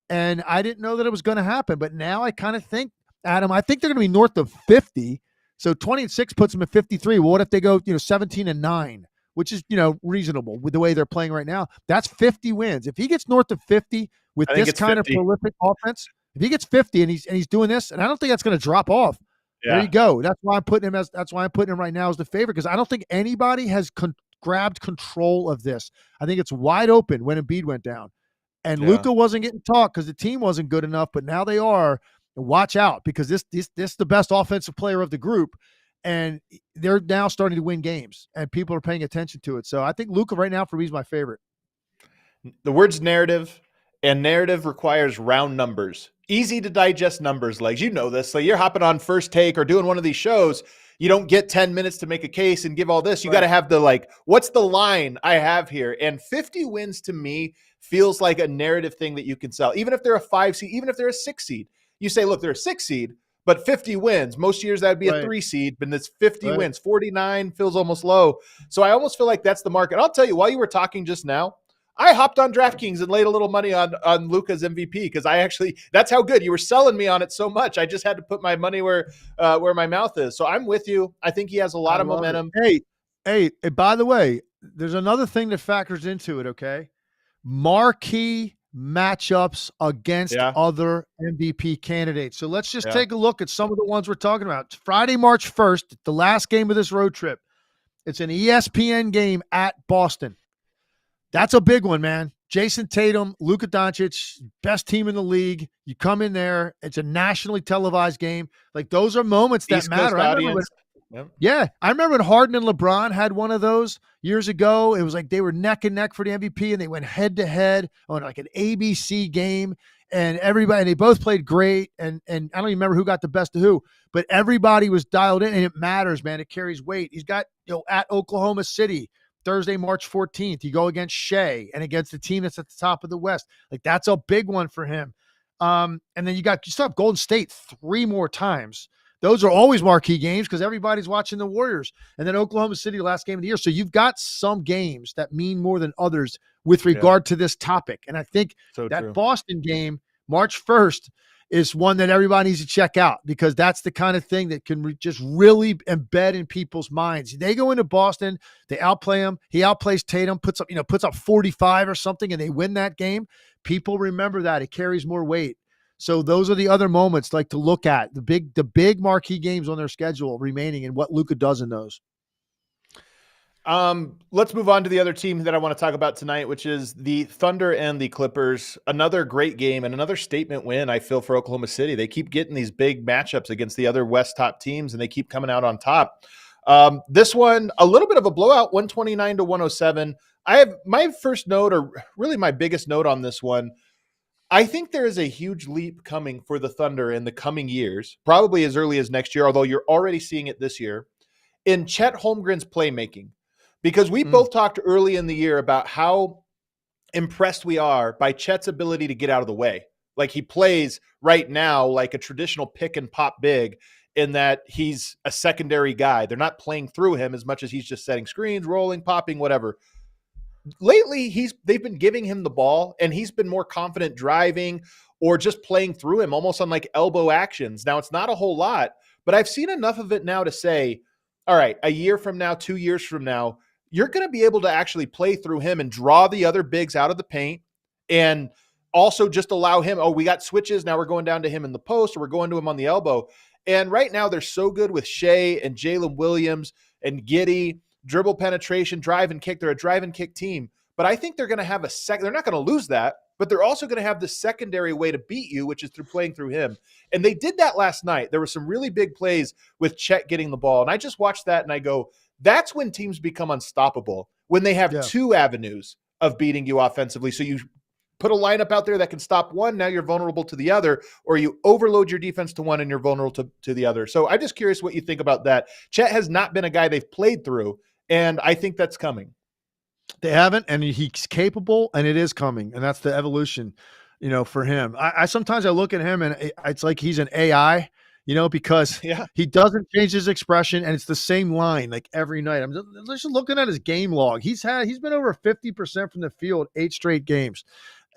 And I didn't know that it was going to happen, but now I kind of think, Adam, I think they're going to be north of 50. So 20-6 puts them at 53. Well, what if they go, 17-9, which is, reasonable with the way they're playing right now? That's 50 wins. If he gets north of 50 with this kind 50. Of prolific offense, if he gets 50 and he's doing this, and I don't think that's going to drop off. Yeah. There you go. That's why I'm putting him right now as the favorite, because I don't think anybody has grabbed control of this. I think it's wide open when Embiid went down, and Luka wasn't getting talked because the team wasn't good enough, but now they are. Watch out, because this is the best offensive player of the group, and they're now starting to win games, and people are paying attention to it. So I think Luka right now for me is my favorite. The word's narrative, and narrative requires round numbers. Easy to digest numbers, Legs. You know this. Like you're hopping on First Take or doing one of these shows. You don't get 10 minutes to make a case and give all this. You got to have the what's the line I have here? And 50 wins to me feels like a narrative thing that you can sell. Even if they're a 5 seed, even if they're a 6 seed. You say, look, they're a 6 seed, but 50 wins. Most years that would be a 3 seed, but it's 50 wins. 49 feels almost low. So I almost feel like that's the market. I'll tell you, while you were talking just now, I hopped on DraftKings and laid a little money on Luka's MVP because that's how good you were selling me on it so much. I just had to put my money where my mouth is. So I'm with you. I think he has a lot of momentum. Hey, by the way, there's another thing that factors into it. Okay, marquee matchups against other MVP candidates. So let's just take a look at some of the ones we're talking about. Friday, March 1st, the last game of this road trip. It's an ESPN game at Boston. That's a big one, man. Jason Tatum, Luka Doncic, best team in the league. You come in there. It's a nationally televised game. Like, those are moments that East matter. I remember when Harden and LeBron had one of those years ago. It was like they were neck and neck for the MVP, and they went head to head on like an ABC game. And they both played great. And I don't even remember who got the best of who, but everybody was dialed in, and it matters, man. It carries weight. He's got, at Oklahoma City, Thursday, March 14th, you go against Shea and against the team that's at the top of the West. Like, that's a big one for him. And then you still have Golden State 3 more times. Those are always marquee games because everybody's watching the Warriors. And then Oklahoma City, last game of the year. So you've got some games that mean more than others with regard to this topic. And I think that Boston game, March 1st, is one that everybody needs to check out, because that's the kind of thing that can just really embed in people's minds. They go into Boston, they outplay him. He outplays Tatum, puts up 45 or something, and they win that game. People remember that. It carries more weight. So those are the other moments like to look at, the big marquee games on their schedule remaining, and what Luka does in those. Let's move on to the other team that I want to talk about tonight, which is the Thunder and the Clippers. Another great game and another statement win, I feel, for Oklahoma City. They keep getting these big matchups against the other West top teams, and they keep coming out on top. This one, a little bit of a blowout, 129-107. I have my first note, or really my biggest note on this one. I think there is a huge leap coming for the Thunder in the coming years, probably as early as next year, although you're already seeing it this year, in Chet Holmgren's playmaking. Because we both talked early in the year about how impressed we are by Chet's ability to get out of the way. Like, he plays right now like a traditional pick and pop big, in that he's a secondary guy. They're not playing through him as much as he's just setting screens, rolling, popping, whatever. lately they've been giving him the ball and he's been more confident driving or just playing through him almost on like elbow actions. Now it's not a whole lot, but I've seen enough of it now to say, all right, a year from now, 2 years from now, you're going to be able to actually play through him and draw the other bigs out of the paint and also just allow him, oh, we got switches. Now we're going down to him in the post or we're going to him on the elbow. And right now they're so good with Shea and Jalen Williams and Giddey, dribble penetration, drive and kick. They're a drive and kick team. But I think they're going to have a second. They're not going to lose that, but they're also going to have the secondary way to beat you, which is through playing through him. And they did that last night. There were some really big plays with Chet getting the ball. And I just watched that and I go, that's when teams become unstoppable, when they have two avenues of beating you offensively. So you put a lineup out there that can stop one, now you're vulnerable to the other, or you overload your defense to one and you're vulnerable to the other. So I'm just curious what you think about that. Chet has not been a guy they've played through, and I think that's coming. They haven't, and he's capable, and it is coming, and that's the evolution, for him. I sometimes I look at him, and it's like he's an AI, because he doesn't change his expression, and it's the same line like every night. I'm just looking at his game log. He's been over 50% from the field 8 straight games.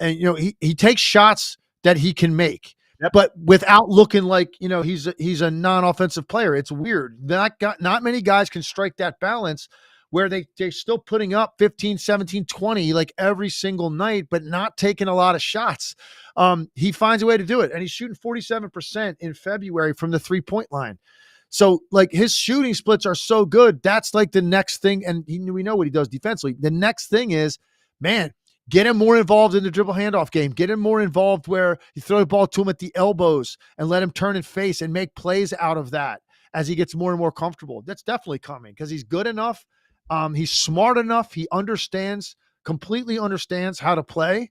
And, he takes shots that he can make, but without looking like, he's a non-offensive player. It's weird. Not many guys can strike that balance where they're still putting up 15, 17, 20, like every single night, but not taking a lot of shots. He finds a way to do it. And he's shooting 47% in February from the 3-point line. So like his shooting splits are so good. That's like the next thing. And we know what he does defensively. The next thing is, man, get him more involved in the dribble handoff game. Get him more involved where you throw the ball to him at the elbows and let him turn and face and make plays out of that as he gets more and more comfortable. That's definitely coming because he's good enough. He's smart enough. He completely understands how to play,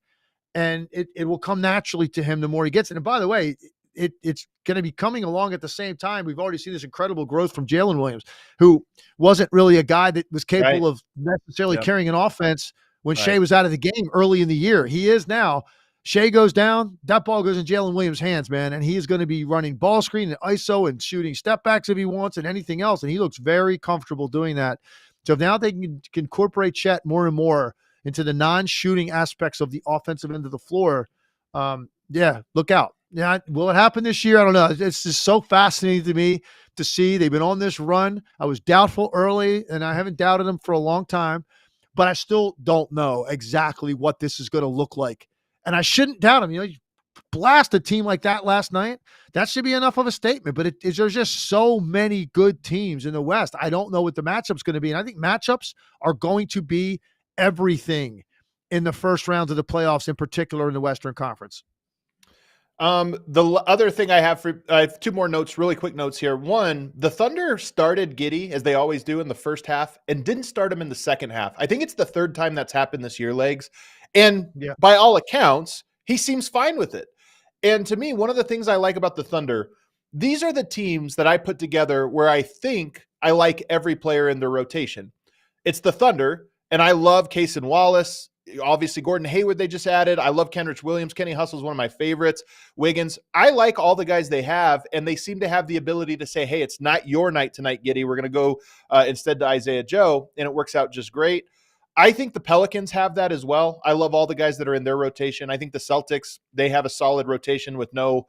and it will come naturally to him the more he gets it. And by the way, it's going to be coming along at the same time. We've already seen this incredible growth from Jalen Williams, who wasn't really a guy that was capable of necessarily carrying an offense when Shea was out of the game early in the year. He is now. Shea goes down, that ball goes in Jalen Williams' hands, man, and he is going to be running ball screen and ISO and shooting step backs if he wants and anything else, and he looks very comfortable doing that. So now they can incorporate Chet more and more into the non-shooting aspects of the offensive end of the floor. Look out. Yeah, will it happen this year? I don't know. It's just so fascinating to me to see. They've been on this run. I was doubtful early, and I haven't doubted them for a long time. But I still don't know exactly what this is going to look like. And I shouldn't doubt him. You blast a team like that last night, that should be enough of a statement. But there's just so many good teams in the West. I don't know what the matchup's going to be. And I think matchups are going to be everything in the first rounds of the playoffs, in particular in the Western Conference. The other thing I have I have 2 more notes, really quick notes here. One, the Thunder started Giddey, as they always do, in the first half and didn't start him in the second half. I think it's the 3rd time that's happened this year, Legs. And by all accounts, he seems fine with it. And to me, one of the things I like about the Thunder, these are the teams that I put together where I think I like every player in their rotation. It's the Thunder, and I love Cason Wallace. Obviously, Gordon Hayward they just added. I love Kenrich Williams. Kenny Hustle is one of my favorites. Wiggins. I like all the guys they have, and they seem to have the ability to say, hey, it's not your night tonight, Giddey. We're going to go instead to Isaiah Joe, and it works out just great. I think the Pelicans have that as well. I love all the guys that are in their rotation. I think the Celtics, they have a solid rotation with no,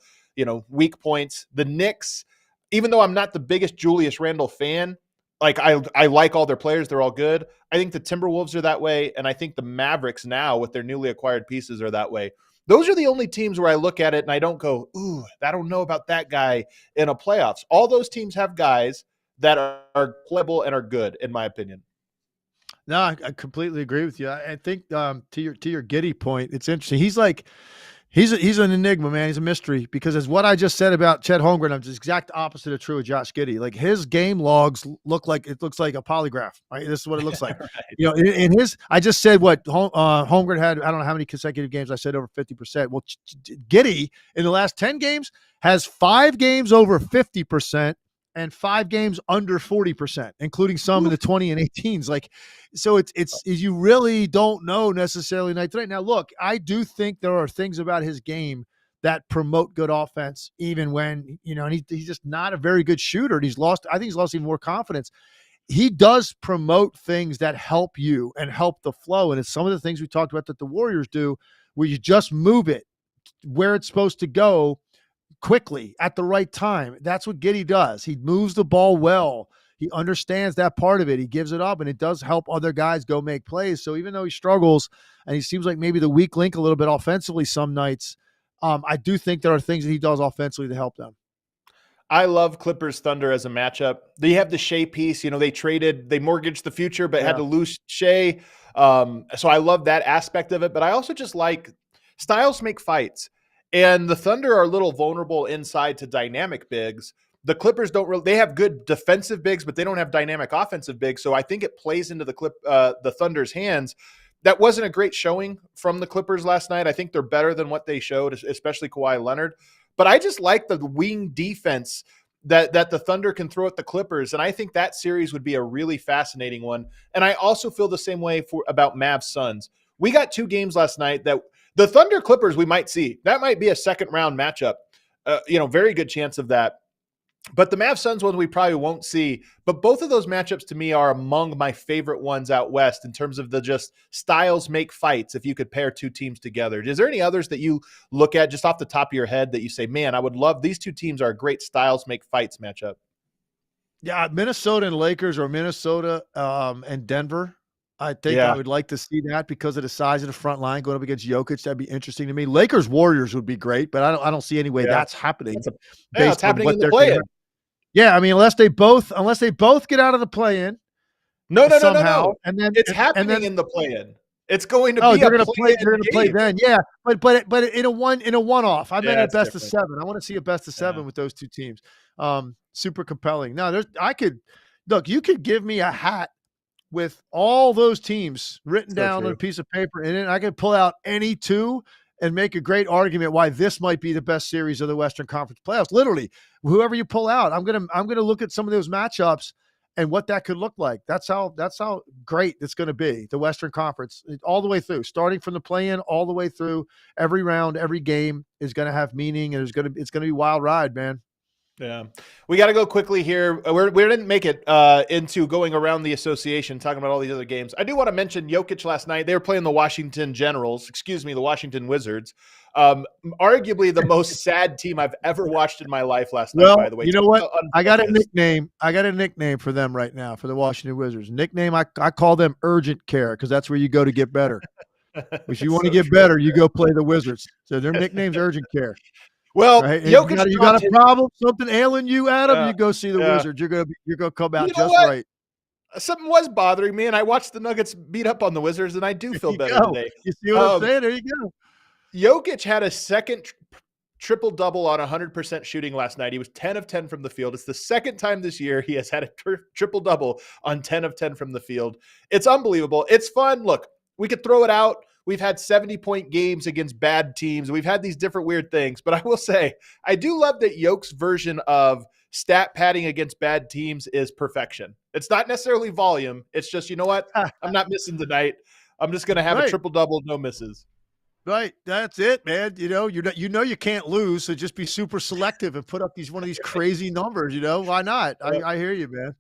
weak points. The Knicks, even though I'm not the biggest Julius Randle fan, like I like all their players. They're all good. I think the Timberwolves are that way. And I think the Mavericks now with their newly acquired pieces are that way. Those are the only teams where I look at it and I don't go, ooh, I don't know about that guy in a playoffs. All those teams have guys that are playable and are good, in my opinion. No, I completely agree with you. I think to your Giddey point, it's interesting. He's an enigma, man. He's a mystery because as what I just said about Chet Holmgren, I'm just exact opposite of true of Josh Giddey. Like his game logs looks like a polygraph. Right? This is what it looks like. Right. In his, I just said what Holmgren had. I don't know how many consecutive games I said over 50%. Well, Giddey in the last 10 games has 5 games over 50%. And 5 games under 40%, including some in the 20 and 18s. Like, so it's you really don't know necessarily night to night. Now, look, I do think there are things about his game that promote good offense, even when and he's just not a very good shooter. And I think he's lost even more confidence. he does promote things that help you and help the flow. And it's some of the things we talked about that the Warriors do, where you just move it where it's supposed to go quickly at the right time. That's what Giddey does. He moves the ball well. He understands that part of it. He gives it up, and it does help other guys go make plays. So even though he struggles and he seems like maybe the weak link a little bit offensively some nights, I do think there are things that he does offensively to help them. I love Clippers Thunder as a matchup. They have the Shea piece. They mortgaged the future, but had to lose Shea. So I love that aspect of it. But I also just like styles make fights. And the Thunder are a little vulnerable inside to dynamic bigs. The Clippers they have good defensive bigs, but they don't have dynamic offensive bigs. So I think it plays into the Thunder's hands. That wasn't a great showing from the Clippers last night. I think they're better than what they showed, especially Kawhi Leonard. But I just like the wing defense that the Thunder can throw at the Clippers. And I think that series would be a really fascinating one. And I also feel the same way about Mavs-Suns. We got 2 games last night that the Thunder Clippers we might see. That might be a second round matchup. Very good chance of that. But the Mavs-Suns one we probably won't see. But both of those matchups to me are among my favorite ones out west in terms of the just styles make fights if you could pair 2 teams together. Is there any others that you look at just off the top of your head that you say, man, I would love these 2 teams are a great styles make fights matchup? Yeah, Minnesota and Lakers, or Minnesota and Denver. I think I would like to see that because of the size of the front line going up against Jokic. That'd be interesting to me. Lakers Warriors would be great, but I don't see any way that's happening. It's happening in the play-in. Yeah, I mean, unless they both get out of the play-in. No. And then it's happening in the play-in. It's going to be they're going to play. They're going to play then. Yeah, but in a one-off. I meant a best of 7. I want to see a best of 7 with those 2 teams. Super compelling. Now, you could give me a hat with all those teams written down on a piece of paper in it. I could pull out any 2 and make a great argument why this might be the best series of the Western Conference playoffs. Literally, whoever you pull out, I'm gonna look at some of those matchups and what that could look like. That's how great it's going to be. The Western Conference all the way through, starting from the play-in all the way through. Every round, every game is going to have meaning, and it's going to be a wild ride, man. Yeah. We got to go quickly here. We didn't make it into going around the association, talking about all these other games. I do want to mention Jokic last night. They were playing the Washington Wizards. Arguably the most sad team I've ever watched in my life last night, by the way. You know what? I got a nickname for them right now, for the Washington Wizards. Nickname, I call them Urgent Care, because that's where you go to get better. If you want to get better, you go play the Wizards. So their nickname's Urgent Care. Well, right? You got a problem, something ailing you, Adam. You go see the Wizards. You're gonna come out just right. Something was bothering me, and I watched the Nuggets beat up on the Wizards, and I do feel better today. You see what I'm saying? There you go. Jokic had a second triple-double on 100% shooting last night. He was 10 of 10 from the field. It's the second time this year he has had a triple-double on 10 of 10 from the field. It's unbelievable. It's fun. Look, we could throw it out. We've had 70-point games against bad teams. We've had these different weird things. But I will say, I do love that Jokic's version of stat padding against bad teams is perfection. It's not necessarily volume. It's just, you know what? I'm not missing tonight. I'm just going to have a triple-double, no misses. Right. That's it, man. You can't lose, so just be super selective and put up one of these crazy numbers. Why not? I hear you, man.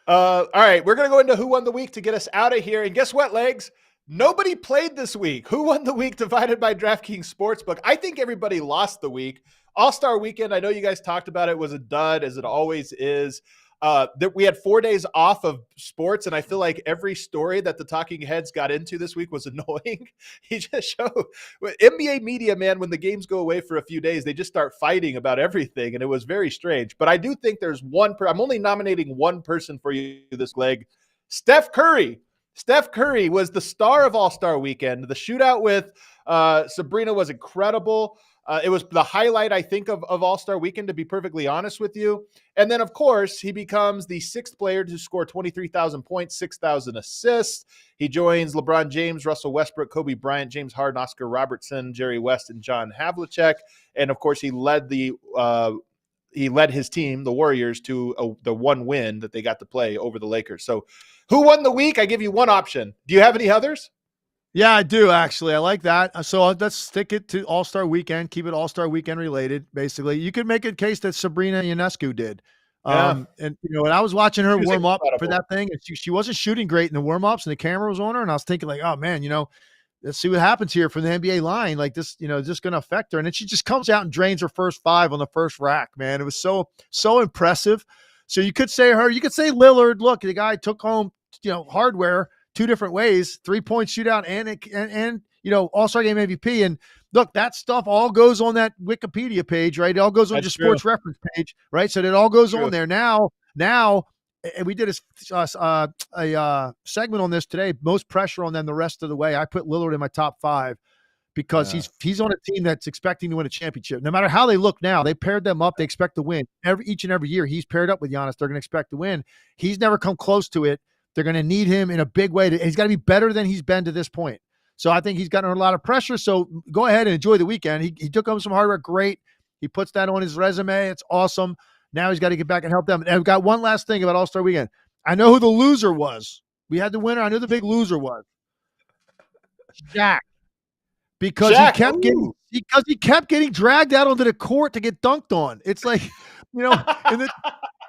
All right. We're going to go into Who Won the Week to get us out of here. And guess what, Legs? Nobody played this week. Who won the week divided by DraftKings Sportsbook? I think everybody lost the week. All-Star Weekend, I know you guys talked about it, was a dud, as it always is. That we had 4 days off of sports, and I feel like every story that the talking heads got into this week was annoying. He just showed NBA media, man, when the games go away for a few days, they just start fighting about everything, and it was very strange. But I do think there's I'm only nominating one person for you this leg. Steph Curry. Steph Curry was the star of All-Star Weekend. The shootout with Sabrina was incredible. It was the highlight, I think, of All-Star Weekend, to be perfectly honest with you. And then, of course, he becomes the 6th player to score 23,000 points, 6,000 assists. He joins LeBron James, Russell Westbrook, Kobe Bryant, James Harden, Oscar Robertson, Jerry West, and John Havlicek. And, of course, he led his team, the Warriors, to the one win that they got to play over the Lakers. So who won the week? I give you one option. Do you have any others? Yeah, I do, actually. I like that. So let's stick it to All-Star Weekend. Keep it All-Star Weekend related, basically. You could make a case that Sabrina Ionescu did. Yeah. And and I was watching her She was warm up for incredible. that thing, and she wasn't shooting great in the warm ups, and the camera was on her, and I was thinking like, oh man, let's see what happens here from the NBA line. Like this, is this going to affect her? And then she just comes out and drains her first 5 on the first rack, man. It was so impressive. So you could say her, you could say Lillard. Look, the guy took home, hardware 2 different ways, 3-point shootout and All-Star game MVP. And look, that stuff all goes on that Wikipedia page, right? It all goes on your sports reference page, right? So it all goes on there now. And we did a segment on this today. Most pressure on them the rest of the way. I put Lillard in my top 5 because he's on a team that's expecting to win a championship. No matter how they look now, they paired them up. They expect to win each and every year. He's paired up with Giannis. They're going to expect to win. He's never come close to it. They're going to need him in a big way. He's got to be better than he's been to this point. So I think he's gotten a lot of pressure. So go ahead and enjoy the weekend. He took home some hard work. Great. He puts that on his resume. It's awesome. Now he's got to get back and help them. And I've got one last thing about All-Star Weekend. I know who the loser was. We had the winner. I knew the big loser was Shaq, because he kept getting dragged out onto the court to get dunked on. It's like,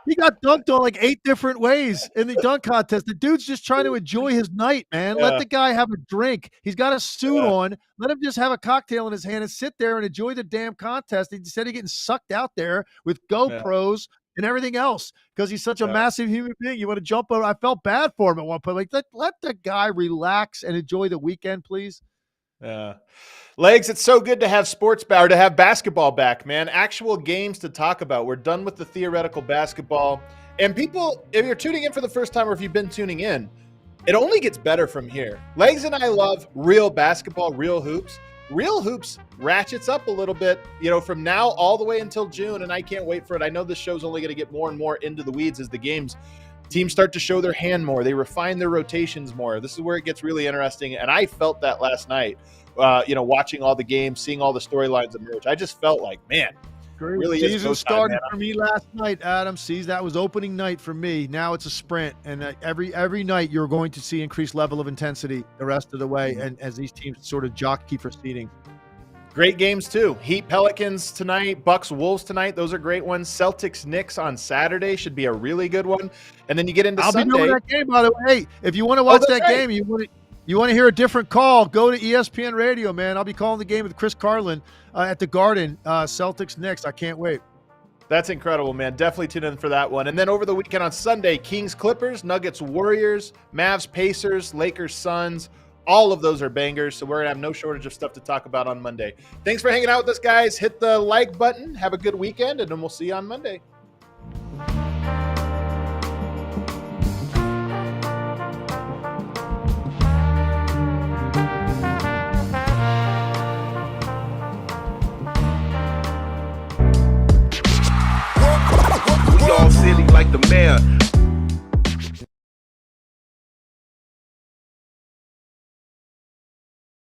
he got dunked on like 8 different ways in the dunk contest. The dude's just trying to enjoy his night, man. Let the guy have a drink. He's got a suit on. Let him just have a cocktail in his hand and sit there and enjoy the damn contest. Instead of getting sucked out there with GoPros and everything else because he's such a massive human being. You want to jump over. I felt bad for him at one point. Like, let the guy relax and enjoy the weekend, please. Yeah. Legs, it's so good to have to have basketball back, man. Actual games to talk about. We're done with the theoretical basketball. And people, if you're tuning in for the first time or if you've been tuning in, it only gets better from here. Legs and I love real basketball, real hoops. Real hoops ratchets up a little bit, from now all the way until June, and I can't wait for it. I know this show's only going to get more and more into the weeds as the teams start to show their hand more. They refine their rotations more. This is where it gets really interesting, and I felt that last night. Watching all the games, seeing all the storylines emerge, I just felt like, man, really season started for me last night. Adam sees that was opening night for me. Now it's a sprint, and every night you're going to see increased level of intensity the rest of the way, and as these teams sort of jockey for seeding. Great games too. Heat Pelicans tonight, Bucks Wolves tonight. Those are great ones. Celtics Knicks on Saturday should be a really good one. And then you get into Sunday. I'll be doing that game, by the way. Hey, if you want to watch that game, you want to hear a different call, go to ESPN Radio, man. I'll be calling the game with Chris Carlin at the Garden. Celtics Knicks. I can't wait. That's incredible, man. Definitely tune in for that one. And then over the weekend on Sunday, Kings Clippers, Nuggets Warriors, Mavs Pacers, Lakers Suns. All of those are bangers, so we're going to have no shortage of stuff to talk about on Monday. Thanks for hanging out with us, guys. Hit the like button. Have a good weekend, and then we'll see you on Monday. We all silly like the mayor.